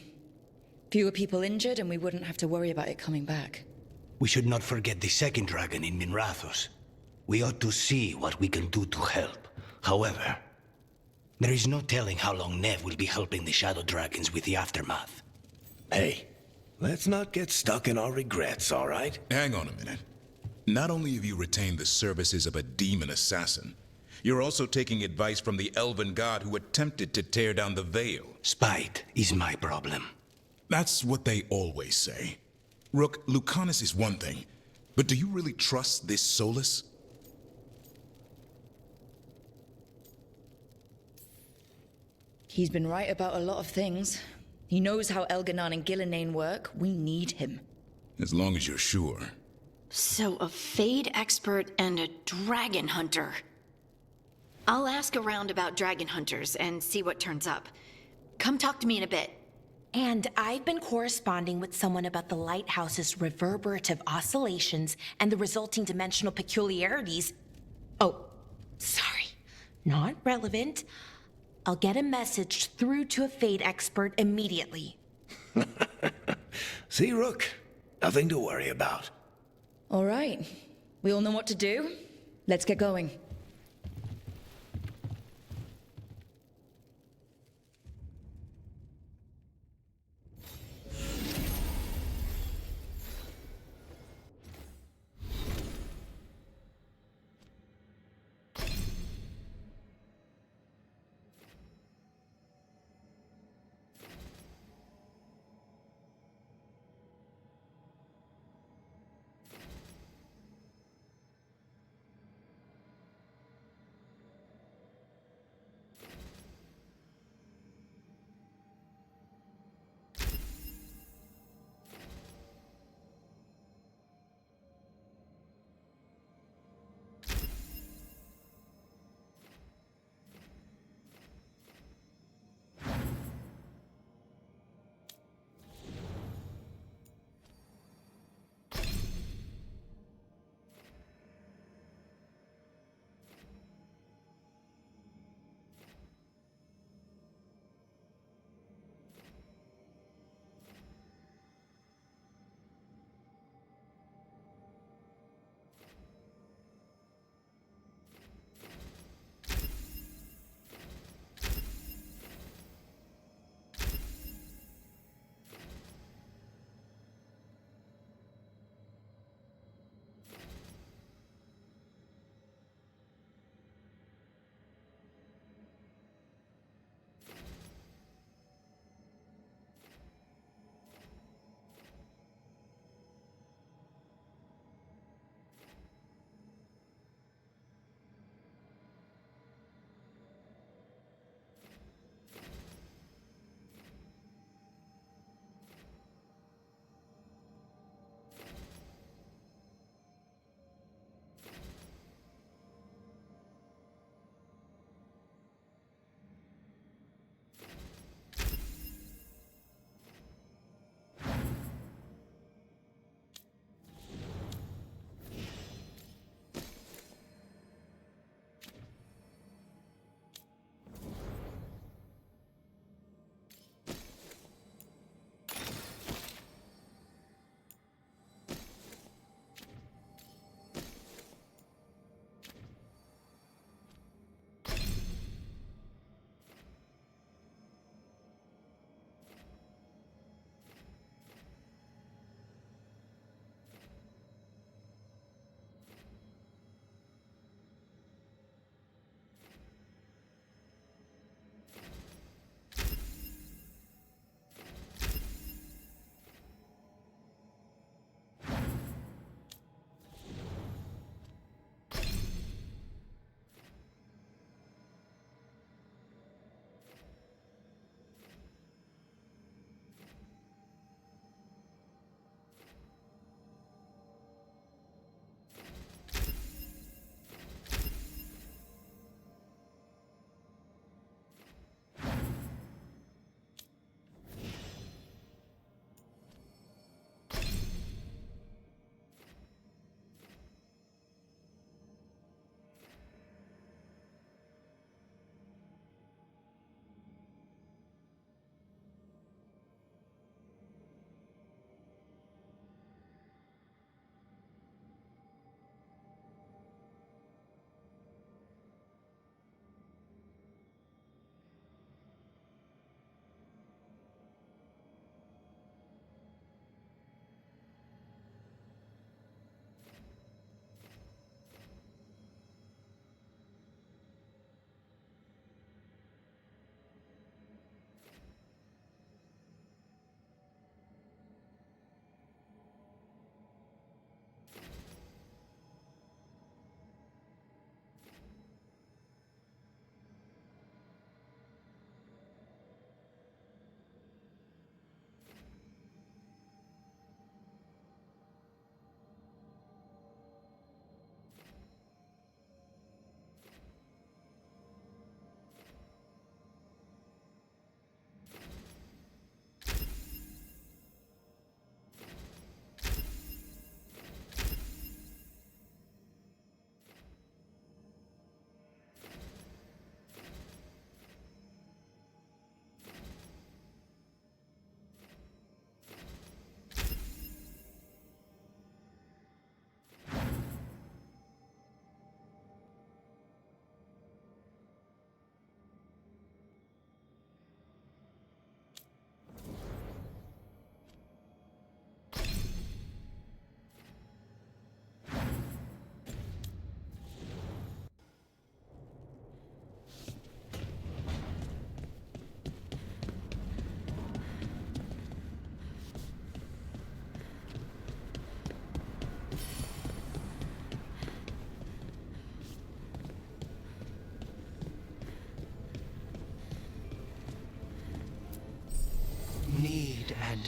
A: Fewer people injured and we wouldn't have to worry about it coming back.
J: We should not forget the second dragon in Minrathos. We ought to see what we can do to help. However, there is no telling how long Nev will be helping the Shadow Dragons with the aftermath.
D: Hey, let's not get stuck in our regrets, all right?
H: Hang on a minute. Not only have you retained the services of a demon assassin, you're also taking advice from the elven god who attempted to tear down the veil.
J: Spite is my problem.
H: That's what they always say. Rook, Lucanus is one thing, but do you really trust this Solus?
A: He's been right about a lot of things. He knows how Elganon and Gillenane work. We need him.
H: As long as you're sure.
E: So a Fade expert and a dragon hunter. I'll ask around about dragon hunters and see what turns up. Come talk to me in a bit.
P: And I've been corresponding with someone about the lighthouse's reverberative oscillations and the resulting dimensional peculiarities. Oh, sorry. Not relevant. I'll get a message through to a Fade expert immediately.
D: See, Rook? Nothing to worry about.
A: All right. We all know what to do. Let's get going.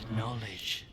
J: and knowledge.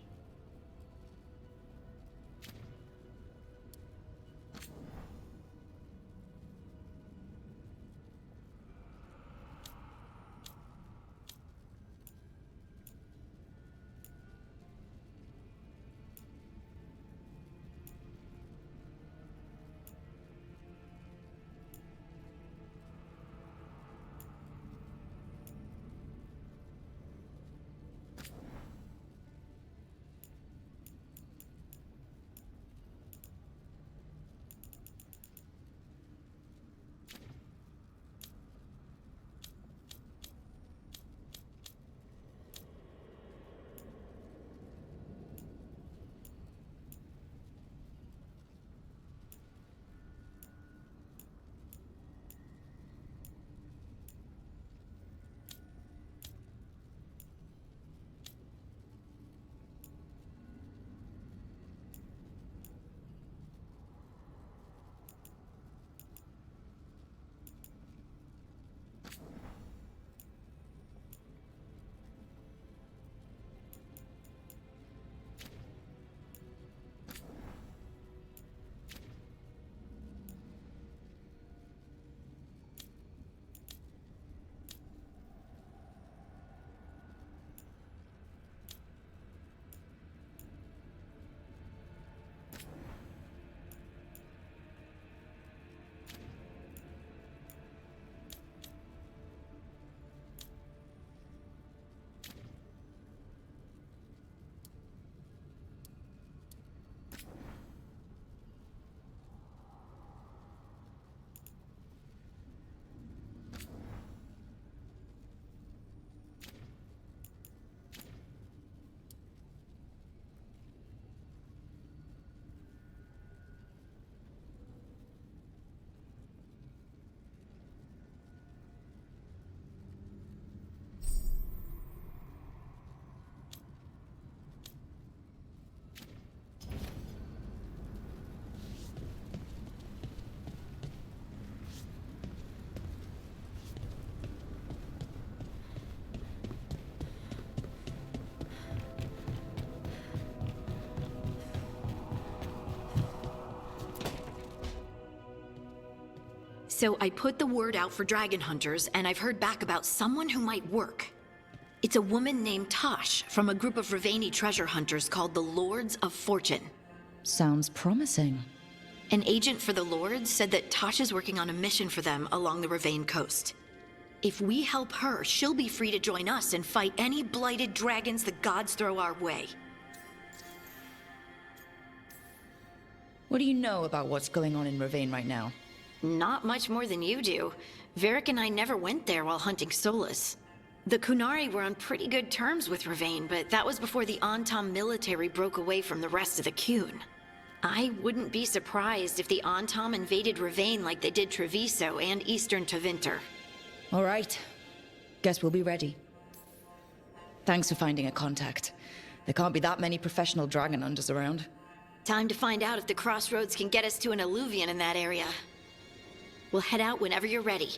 E: So I put the word out for dragon hunters, and I've heard back about someone who might work. It's a woman named Tosh from a group of Ravani treasure hunters called the Lords of Fortune.
A: Sounds promising.
E: An agent for the Lords said that Tosh is working on a mission for them along the Ravane coast. If we help her, she'll be free to join us and fight any blighted dragons the gods throw our way.
A: What do you know about what's going on in Ravane right now?
E: Not much more than you do. Varric and I never went there while hunting Solus. The Kunari were on pretty good terms with Ravane, but that was before the Antam military broke away from the rest of the Qun. I wouldn't be surprised if the Antam invaded Ravane like they did Treviso and Eastern Tevinter.
A: All right. Guess we'll be ready. Thanks for finding a contact. There can't be that many professional dragon hunters around.
E: Time to find out if the crossroads can get us to an alluvion in that area. We'll head out whenever you're ready.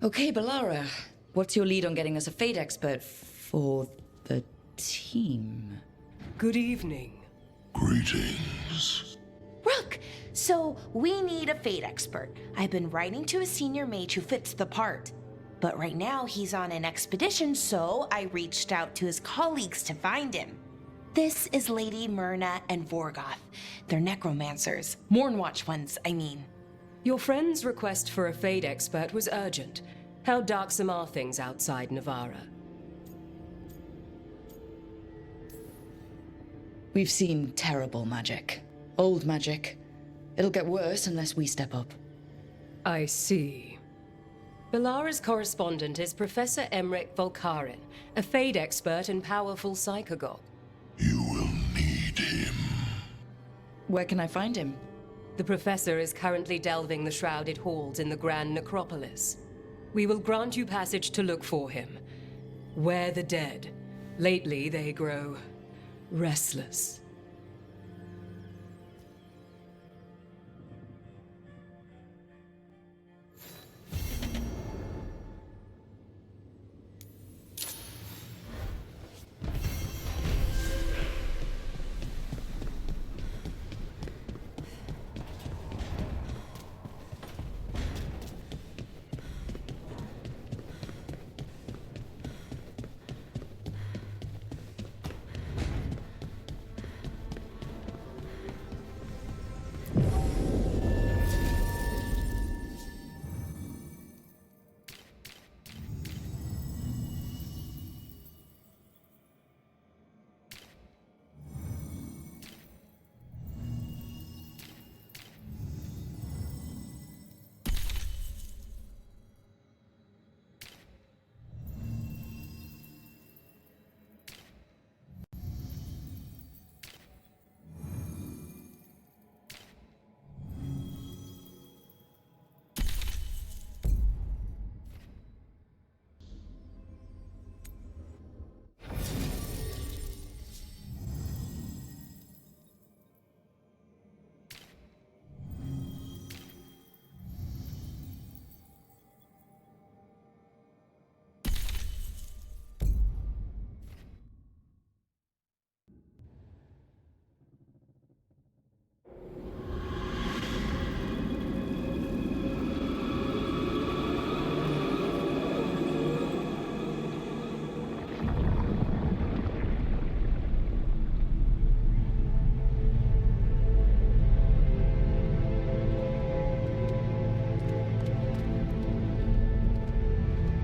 A: Okay, Balara. What's your lead on getting us a fate expert for the team?
Q: Good evening.
R: Greetings.
P: Rook! So, we need a fate expert. I've been writing to a senior mage who fits the part. But right now, he's on an expedition, so I reached out to his colleagues to find him. This is Lady Myrna and Vorgoth. They're necromancers. Mournwatch ones, I mean.
Q: Your friend's request for a fate expert was urgent. How darksome are things outside Navarra?
A: We've seen terrible magic. Old magic. It'll get worse unless we step up.
Q: I see. Balara's correspondent is Professor Emmerich Volkarin, a fate expert and powerful psychogog.
R: You will need him.
A: Where can I find him?
Q: The Professor is currently delving the shrouded halls in the Grand Necropolis. We will grant you passage to look for him. Where the dead. Lately they grow restless.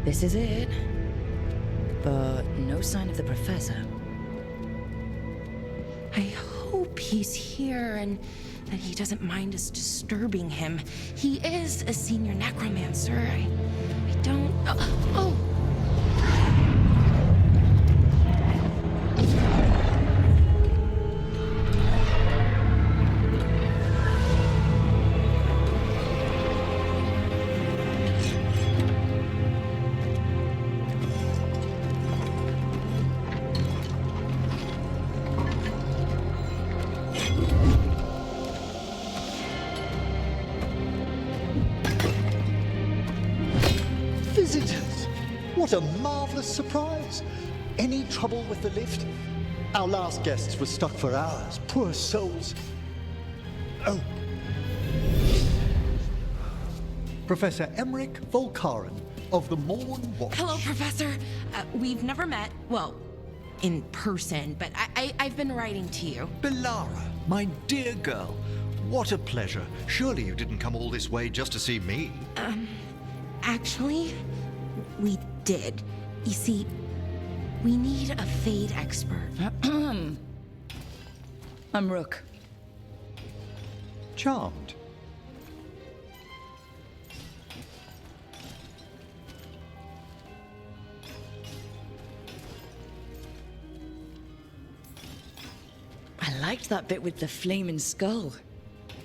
A: This is it. But no sign of the Professor.
P: I hope he's here and that he doesn't mind us disturbing him. He is a senior necromancer. I don't... Oh!
S: Visitors! What a marvelous surprise! Any trouble with the lift? Our last guests were stuck for hours. Poor souls. Oh. Professor Emmerich Volkaren of the Morn Watch.
P: Hello, Professor. We've never met, well, in person, but I've been writing to you.
S: Belara, my dear girl. What a pleasure. Surely you didn't come all this way just to see me.
P: Actually, we did. You see, we need a Fade expert.
A: I'm Rook.
S: Charmed.
A: I liked that bit with the flaming skull.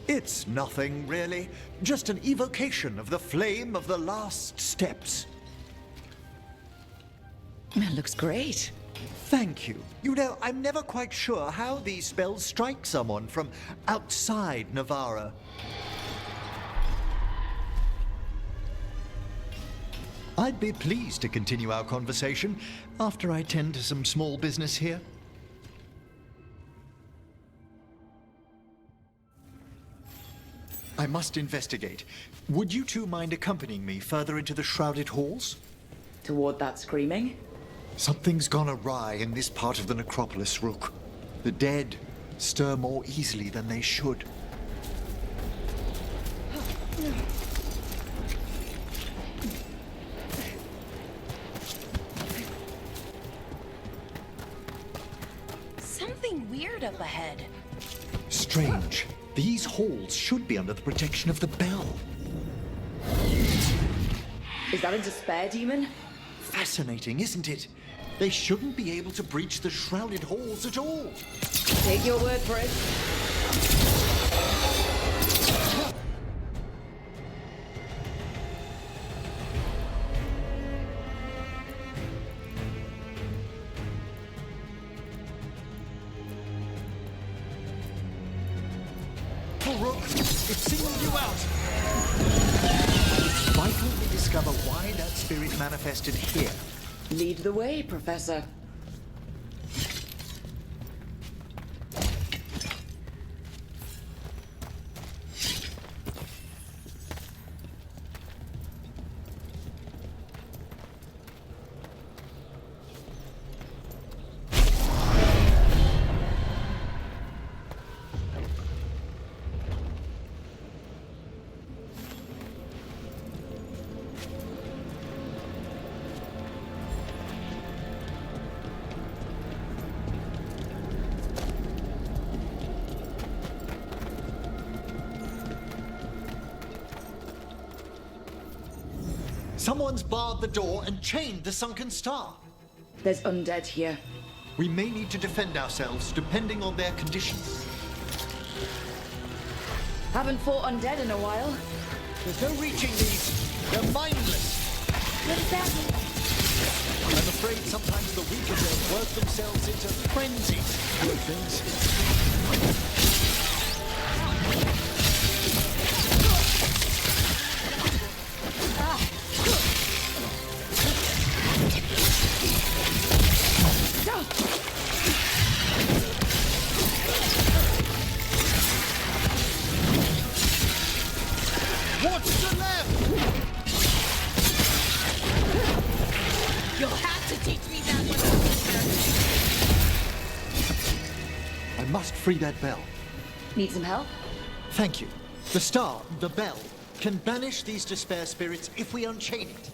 S: It's nothing, really. Just an evocation of the flame of the last steps.
A: It looks great.
S: Thank you. You know, I'm never quite sure how these spells strike someone from outside Navarra. I'd be pleased to continue our conversation after I tend to some small business here. I must investigate. Would you two mind accompanying me further into the shrouded halls?
A: Toward that screaming?
S: Something's gone awry in this part of the necropolis, Rook. The dead stir more easily than they should.
P: Something weird up ahead.
S: Strange. These halls should be under the protection of the bell.
A: Is that a despair demon?
S: Fascinating, isn't it? They shouldn't be able to breach the shrouded halls at all.
A: Take your word for it.
S: Careful, Rook. It singled you out. It's vital we discover why that spirit manifested here.
A: Lead the way, Professor.
S: Someone's barred the door and chained the sunken star.
A: There's undead here.
S: We may need to defend ourselves, depending on their condition.
A: Haven't fought undead in a while.
S: There's no reaching these. They're mindless.
A: What does that mean?
S: I'm afraid sometimes the weak of them work themselves into frenzies. Poor things. Free that bell.
A: Need some help?
S: Thank you. The star, the bell, can banish these despair spirits if we unchain it.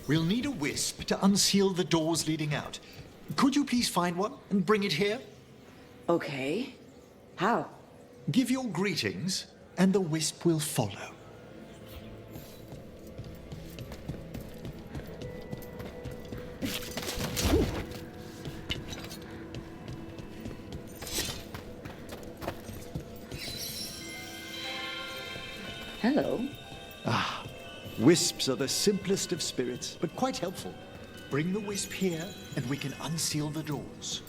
S: We'll need a wisp to unseal the doors leading out. Could you please find one and bring it here?
A: Okay. How?
S: Give your greetings, and the wisp will follow.
A: Hello.
S: Ah. Wisps are the simplest of spirits, but quite helpful. Bring the wisp here, and we can unseal the doors.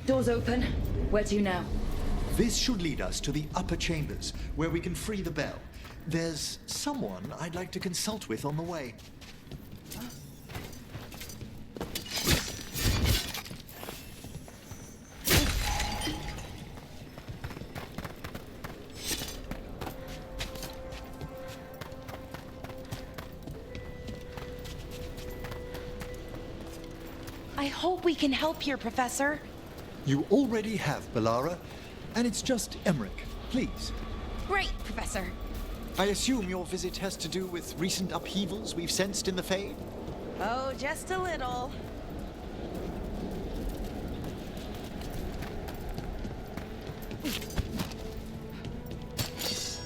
A: Doors open. Where to now?
S: This should lead us to the upper chambers, where we can free the bell. There's someone I'd like to consult with on the way.
P: I hope we can help here, Professor.
S: You already have, Bellara, and it's just Emmerich. Please.
P: Great, Professor.
S: I assume your visit has to do with recent upheavals we've sensed in the Fade?
P: Oh, just a little.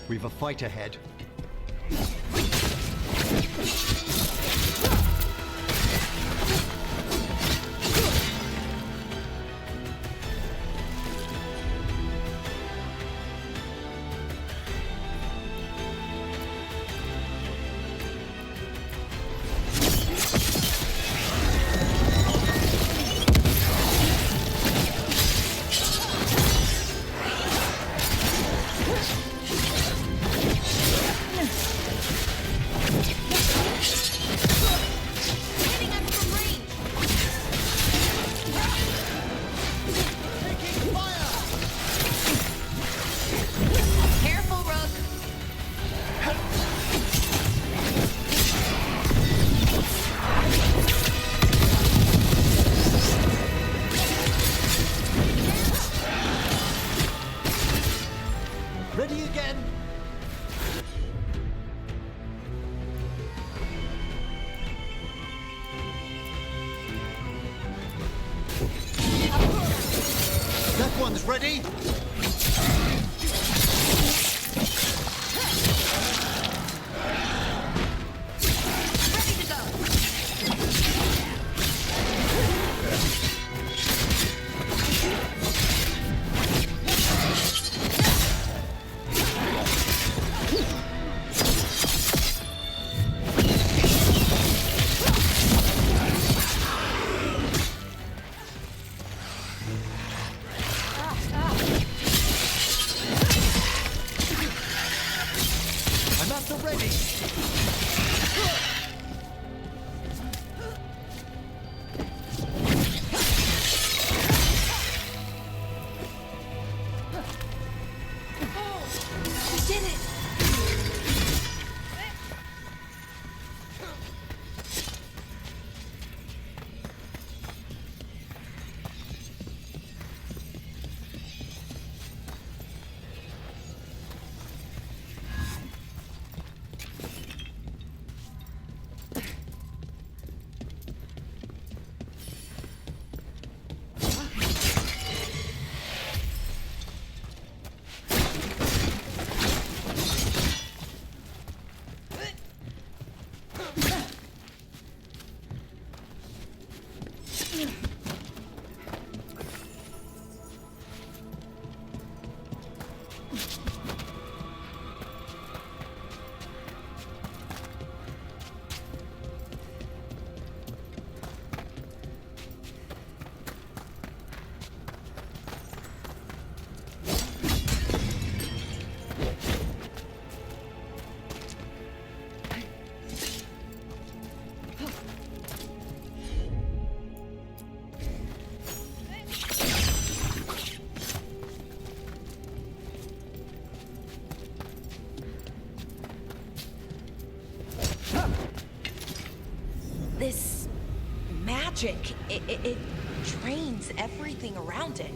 S: We've a fight ahead. Ready again? That one's ready.
P: This magic, it drains everything around it.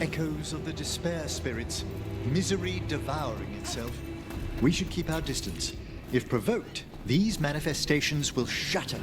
S: Echoes of the despair spirits, misery devouring itself. We should keep our distance. If provoked, these manifestations will shatter.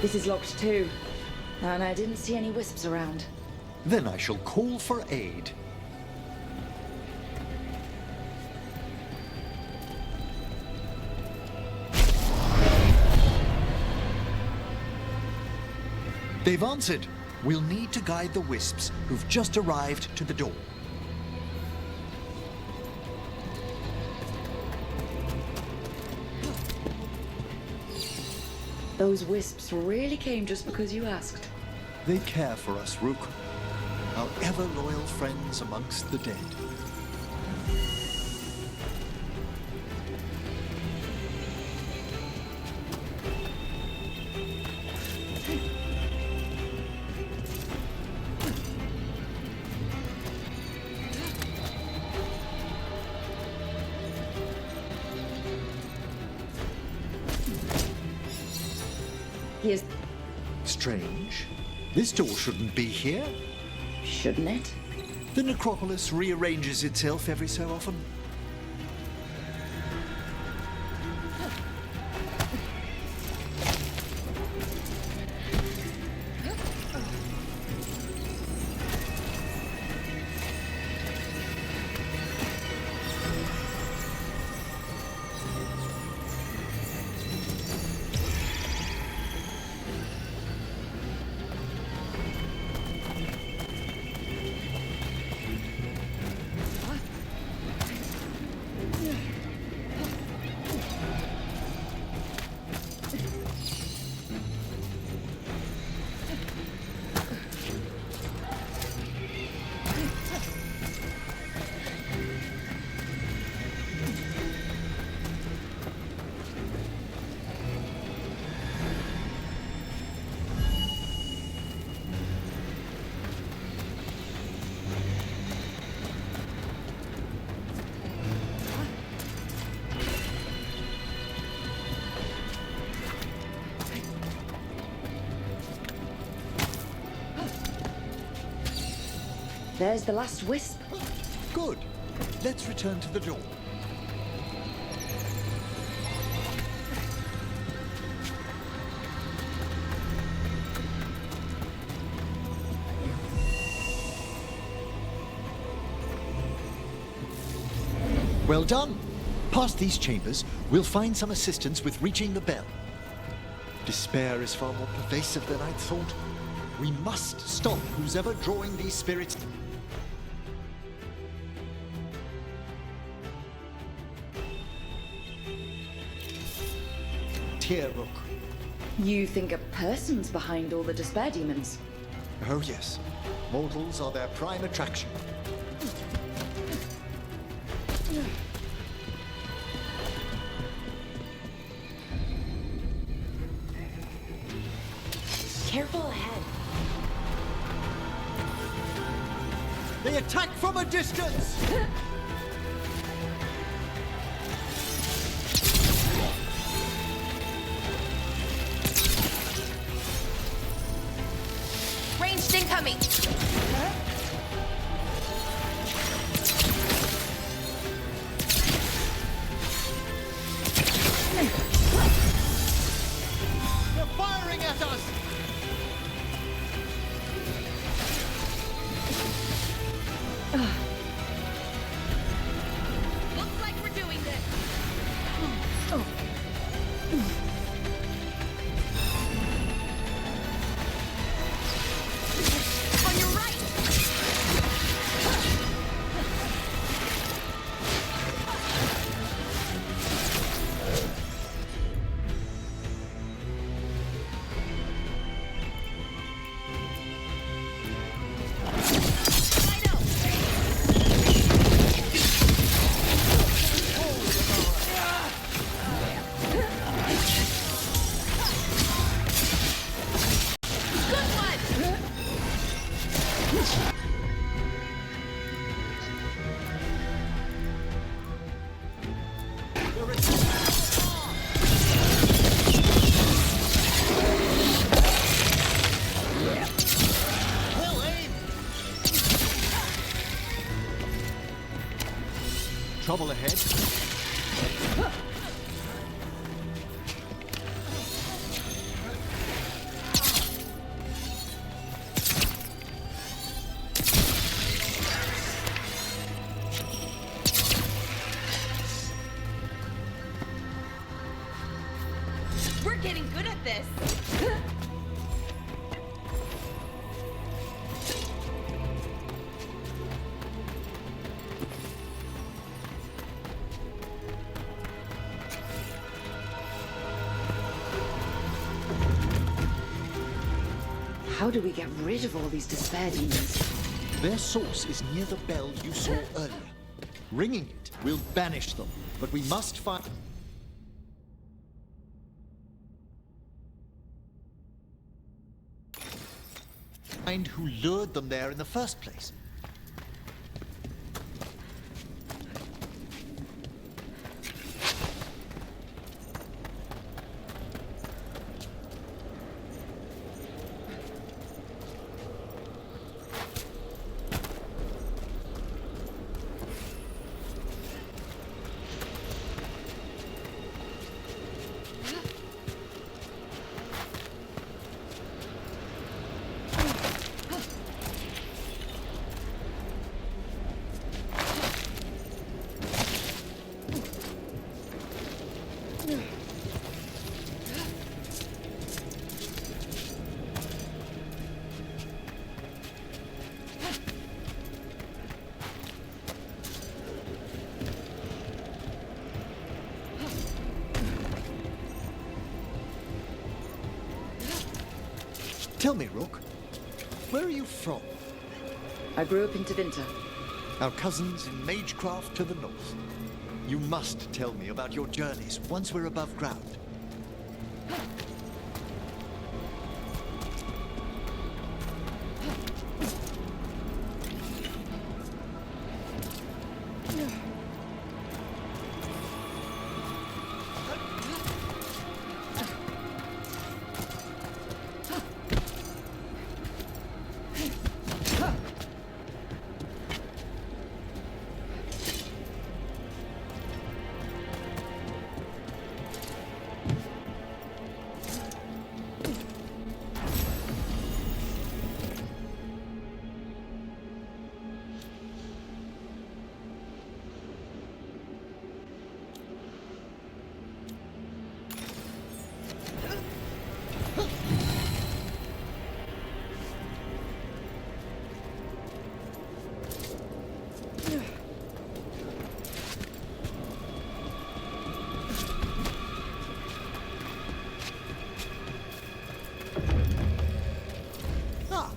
A: This is locked too, and I didn't see any wisps around.
S: Then I shall call for aid. They've answered. We'll need to guide the wisps who've just arrived to the door.
A: Those wisps really came just because you asked.
S: They care for us, Rook. Our ever-loyal friends amongst the dead. Strange. This door shouldn't be here.
A: Shouldn't it?
S: The necropolis rearranges itself every so often.
A: There's the last wisp.
S: Good. Let's return to the door. Well done. Past these chambers, we'll find some assistance with reaching the bell. Despair is far more pervasive than I'd thought. We must stop who's ever drawing these spirits. Here, Rook.
A: You think a person's behind all the despair demons?
S: Oh yes. Mortals are their prime attraction.
P: Careful ahead.
S: They attack from a distance!
P: Ranged incoming!
S: They're firing at us!
K: Looks like we're doing this. On your right.
S: Trouble ahead.
K: We're getting good at this.
A: How do we get rid of all these despair demons?
S: Their source is near the bell you saw earlier. Ringing it will banish them, but we must find who lured them there in the first place. Tell me, Rook, where are you from?
A: I grew up in Tevinter.
S: Our cousins in Magecraft to the north. You must tell me about your journeys once we're above ground.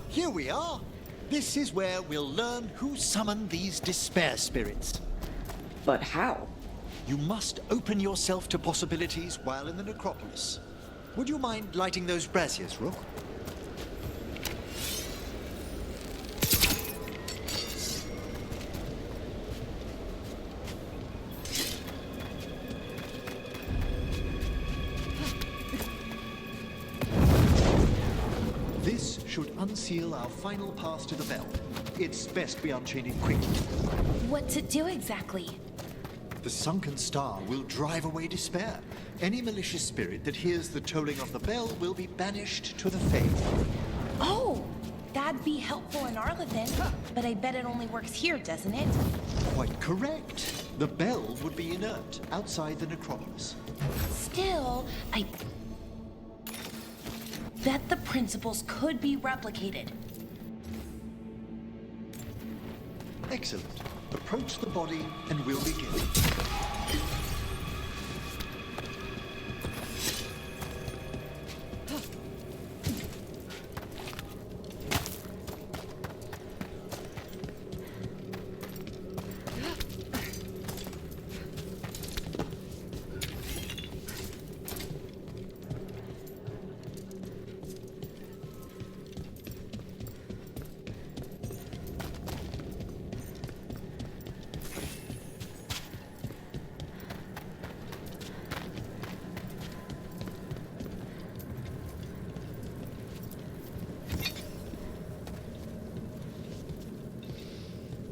S: Here we are. This is where we'll learn who summoned these despair spirits.
A: But how?
S: You must open yourself to possibilities while in the necropolis. Would you mind lighting those braziers, Rook? This should unseal our final pass to the bell. It's best we unchain it quickly.
P: What's it do exactly?
S: The sunken star will drive away despair. Any malicious spirit that hears the tolling of the bell will be banished to the faith.
P: Oh, that'd be helpful in Arlethan, but I bet it only works here, doesn't it?
S: Quite correct. The bell would be inert outside the necropolis.
P: Still, I bet the principles could be replicated.
S: Excellent. Approach the body and we'll begin.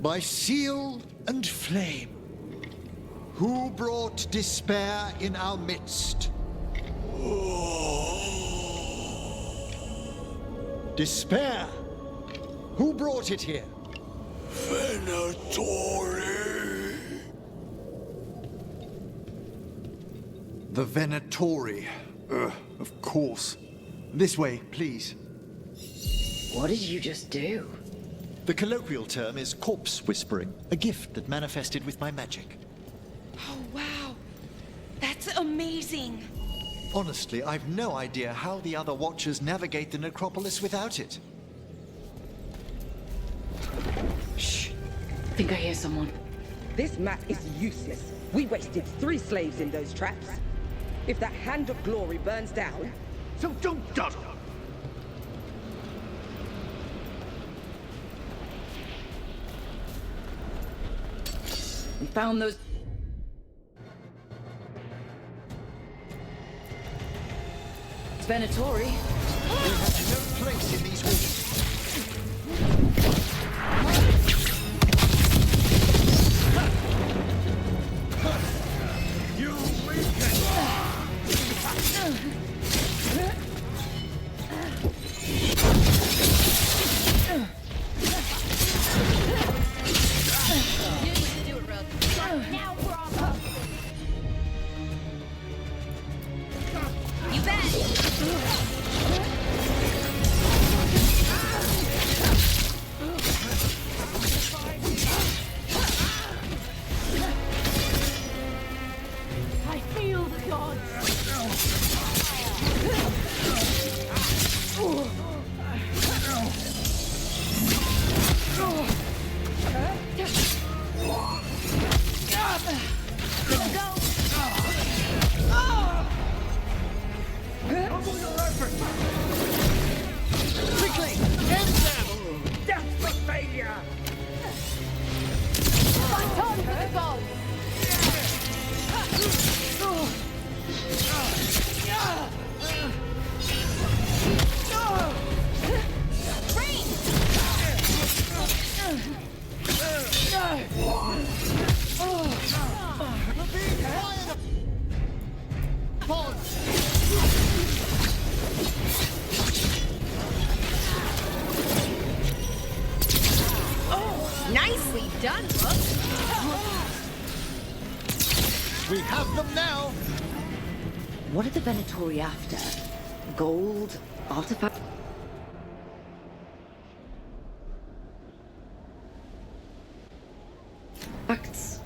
S: By seal and flame, who brought despair in our midst? Despair! Who brought it here?
R: Venatori.
S: The Venatori. Of course. This way, please.
A: What did you just do?
S: The colloquial term is corpse whispering, a gift that manifested with my magic.
P: Oh, wow. That's amazing.
S: Honestly, I've no idea how the other Watchers navigate the necropolis without it.
A: Shh. Think I hear someone.
T: This map is useless. We wasted 3 slaves in those traps. If that Hand of Glory burns down...
R: So don't dawdle.
A: We found those... Venatori.
S: They have no place in these waters.
R: You weaken!
K: Now we're on top. You bet. done, Rook.
S: We have them now!
A: What are the Venatori after? Gold? Artifact? Acts?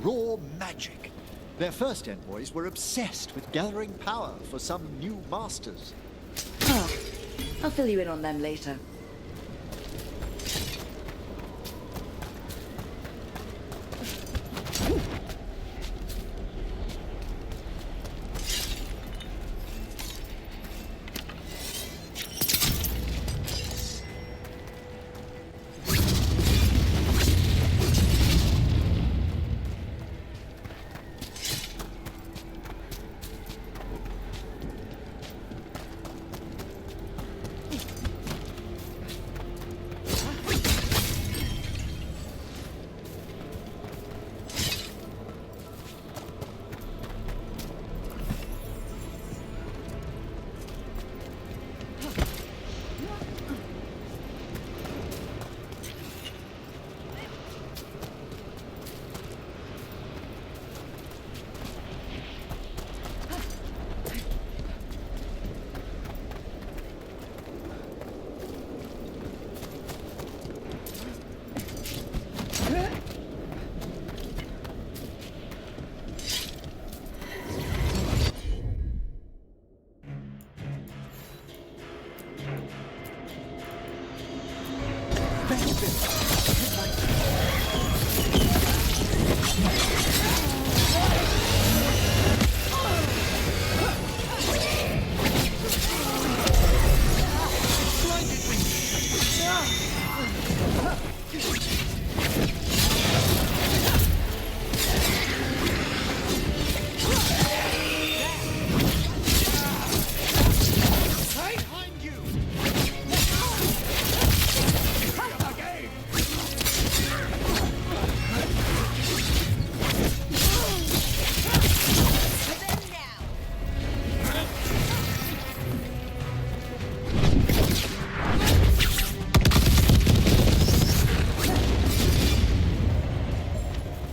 S: Raw magic. Their first envoys were obsessed with gathering power for some new masters.
A: Oh, I'll fill you in on them later.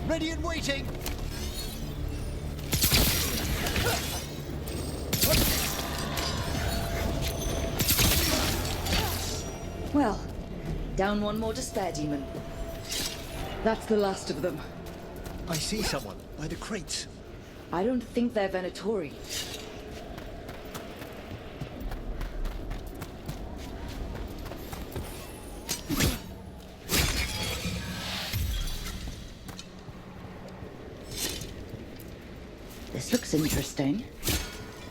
S: Ready and waiting!
A: Well, down one more despair demon. That's the last of them.
S: I see someone by the crates.
A: I don't think they're Venatori. This looks interesting.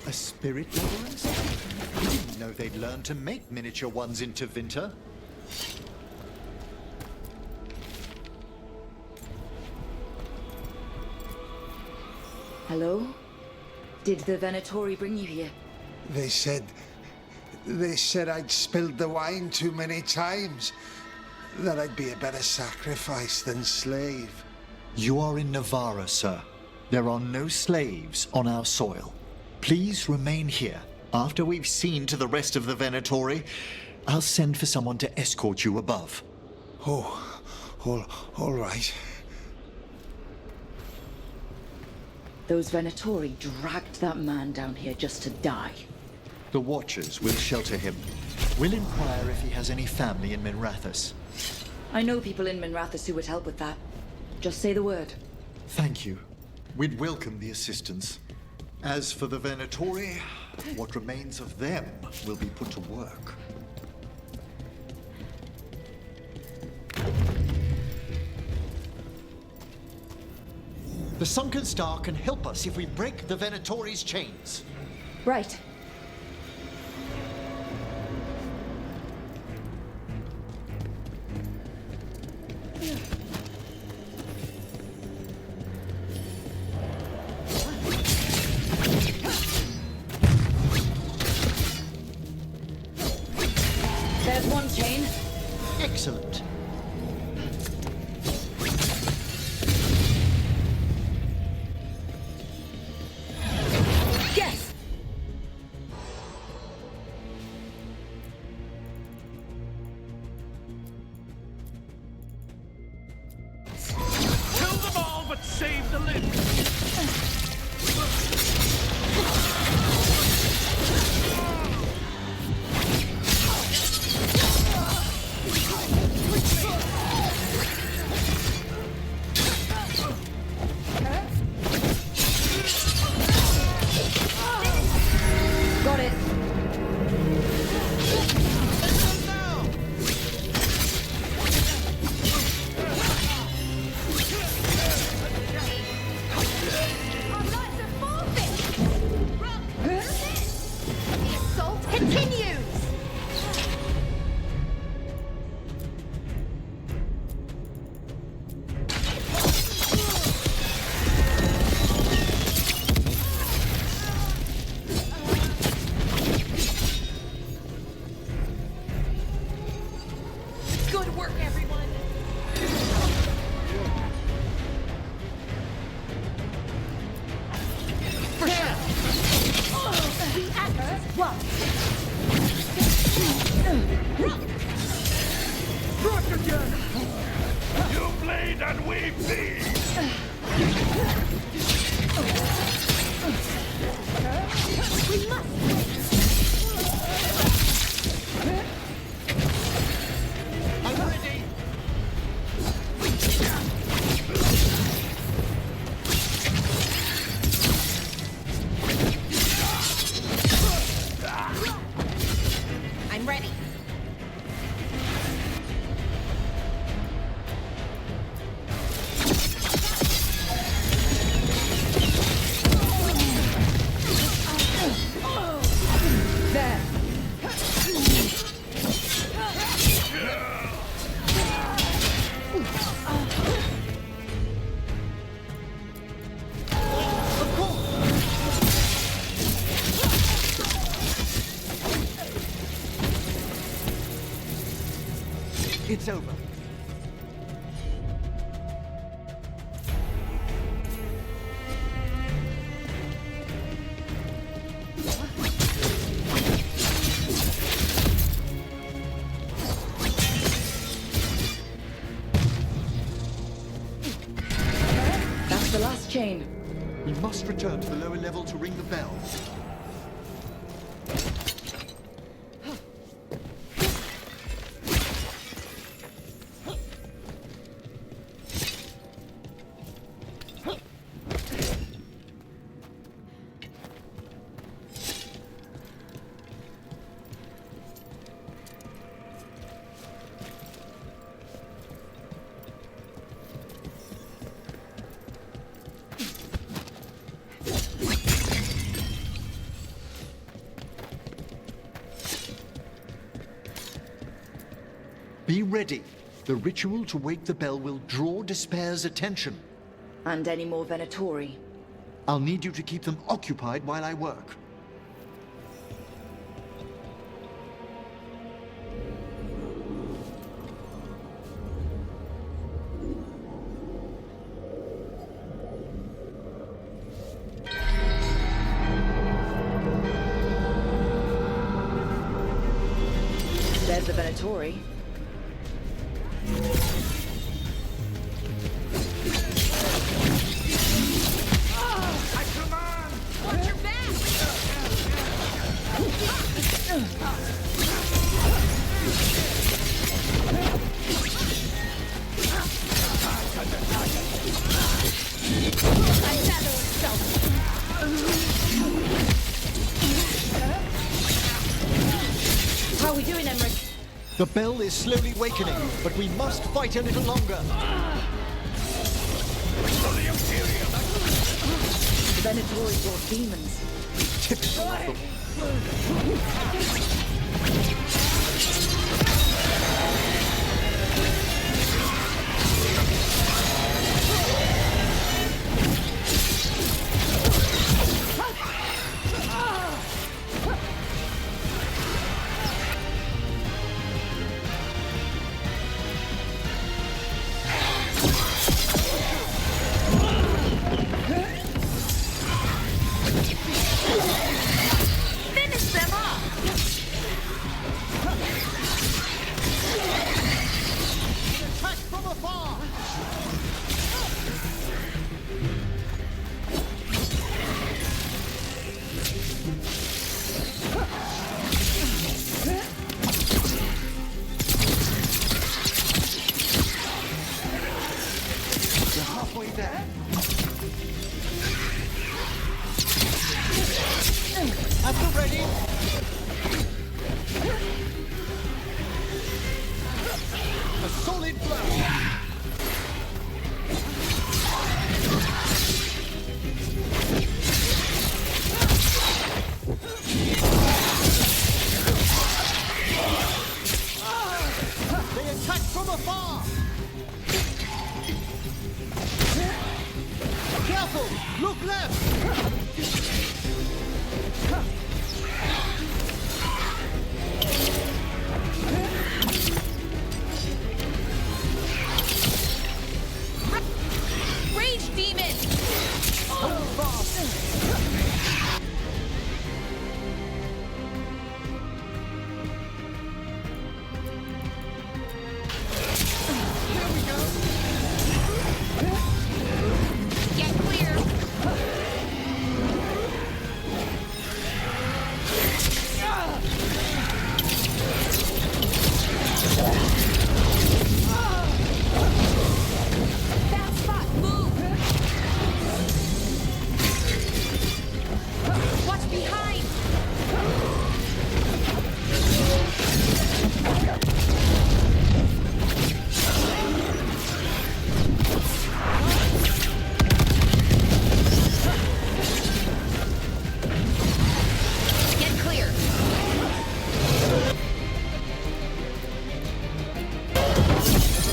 S: A spirit labyrinth? I didn't know they'd learned to make miniature ones into Vinter.
A: Hello? Did the Venatori bring you here?
R: They said I'd spilled the wine too many times. That I'd be a better sacrifice than slave.
S: You are in Navarra, sir. There are no slaves on our soil. Please remain here. After we've seen to the rest of the Venatori, I'll send for someone to escort you above.
R: Oh, all right.
A: Those Venatori dragged that man down here just to die.
S: The Watchers will shelter him. We'll inquire if he has any family in Minrathous.
A: I know people in Minrathous who would help with that. Just say the word.
S: Thank you. We'd welcome the assistance. As for the Venatori, what remains of them will be put to work. The Sunken Star can help us if we break the Venatori's chains.
A: Right. There's one chain.
S: Excellent.
A: Yes!
K: work, everyone! For sure! The actors one!
L: Rook again! You bleed and we feed!
K: We must
S: I'm ready!
P: I'm ready.
K: there!
S: It's over.
A: That's the last chain.
S: We must return to the lower level to ring the bell. Be ready. The ritual to wake the bell will draw Despair's attention.
A: And any more Venatori?
S: I'll need you to keep them occupied while I work.
A: There's the Venatori.
L: I command!
K: Watch your back! Shadow itself!
A: How are we doing, Emmerich?
S: The bell is slowly wakening, but we must fight a little longer.
A: The Venatori brought demons.
S: Typical of
K: Finish them off!
S: Attack from afar! You're halfway there. At the ready. A solid blow. They attack from afar. Careful! Look left!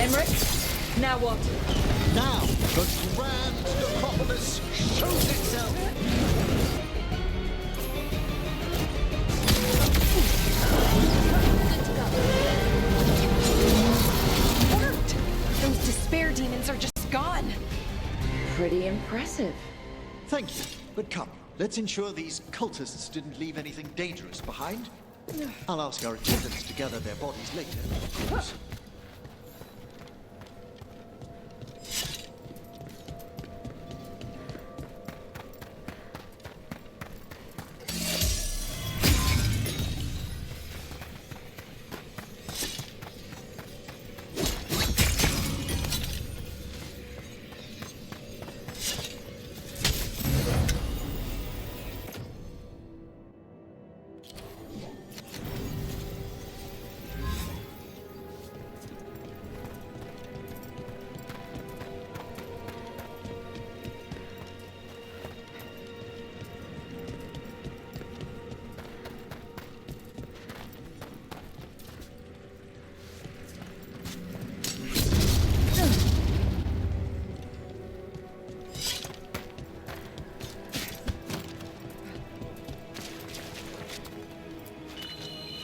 K: Emmerich, now what?
S: Now, the grand necropolis shows itself!
P: Worked! Those despair demons are just gone.
A: Pretty impressive.
S: Thank you, but come, let's ensure these cultists didn't leave anything dangerous behind. I'll ask our attendants to gather their bodies later, of course.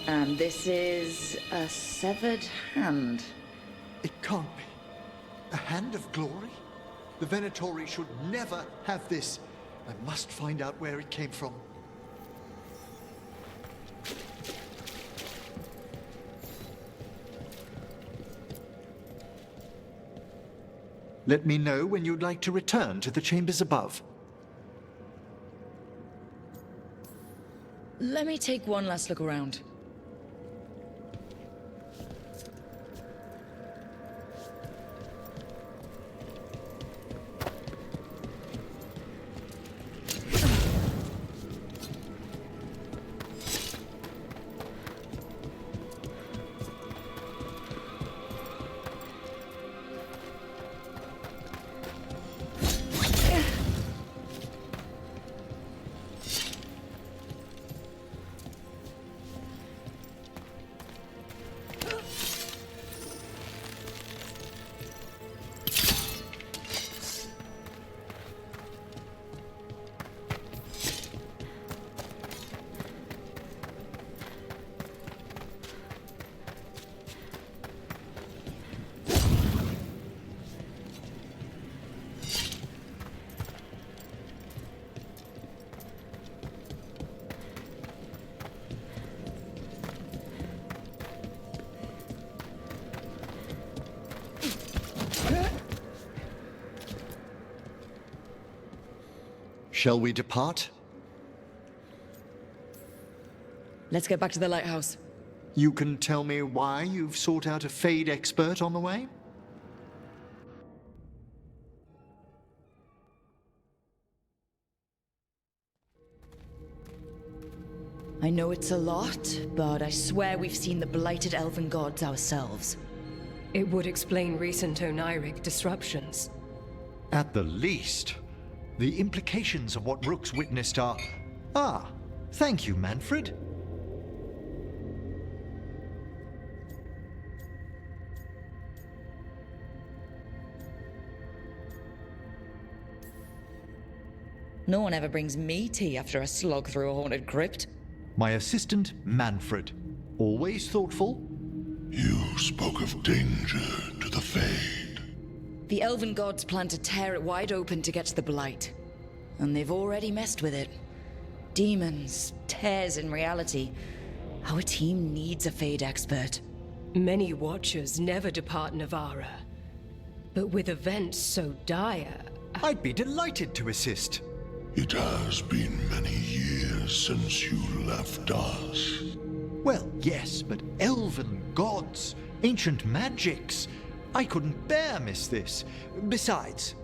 A: And this is a severed hand.
S: It can't be. A hand of glory? The Venatori should never have this. I must find out where it came from. Let me know when you'd like to return to the chambers above.
A: Let me take one last look around.
S: Shall we depart?
A: Let's get back to the lighthouse.
S: You can tell me why you've sought out a Fade expert on the way?
A: I know it's a lot, but I swear we've seen the blighted elven gods ourselves.
Q: It would explain recent oniric disruptions.
S: At the least. The implications of what Rook's witnessed are... Ah, thank you, Manfred.
A: No one ever brings me tea after a slog through a haunted crypt.
S: My assistant, Manfred. Always thoughtful.
U: You spoke of danger to the Fade.
A: The elven gods plan to tear it wide open to get to the blight. And they've already messed with it. Demons, tears in reality. Our team needs a Fade expert.
Q: Many Watchers never depart Navara. But with events so dire...
S: I'd be delighted to assist.
U: It has been many years since you left us.
S: Well, yes, but elven gods, ancient magics... I couldn't bear miss this. Besides,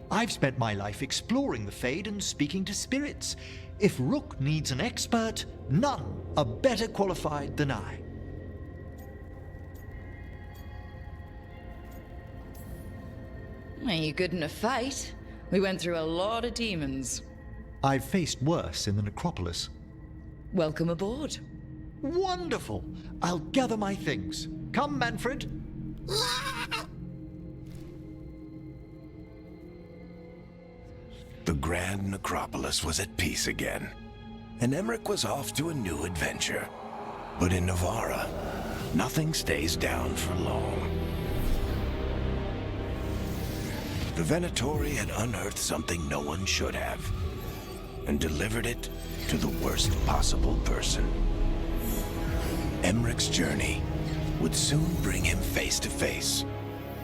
S: I've spent my life exploring the Fade and speaking to spirits. If Rook needs an expert, none are better qualified than I.
A: Are you good in a fight? We went through a lot of demons.
S: I've faced worse in the necropolis.
A: Welcome aboard.
S: Wonderful! I'll gather my things. Come, Manfred.
F: The Grand Necropolis was at peace again, and Emmerich was off to a new adventure. But in Navarra, nothing stays down for long. The Venatori had unearthed something no one should have, and delivered it to the worst possible person. Emmerich's journey would soon bring him face to face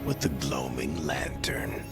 F: with the gloaming lantern.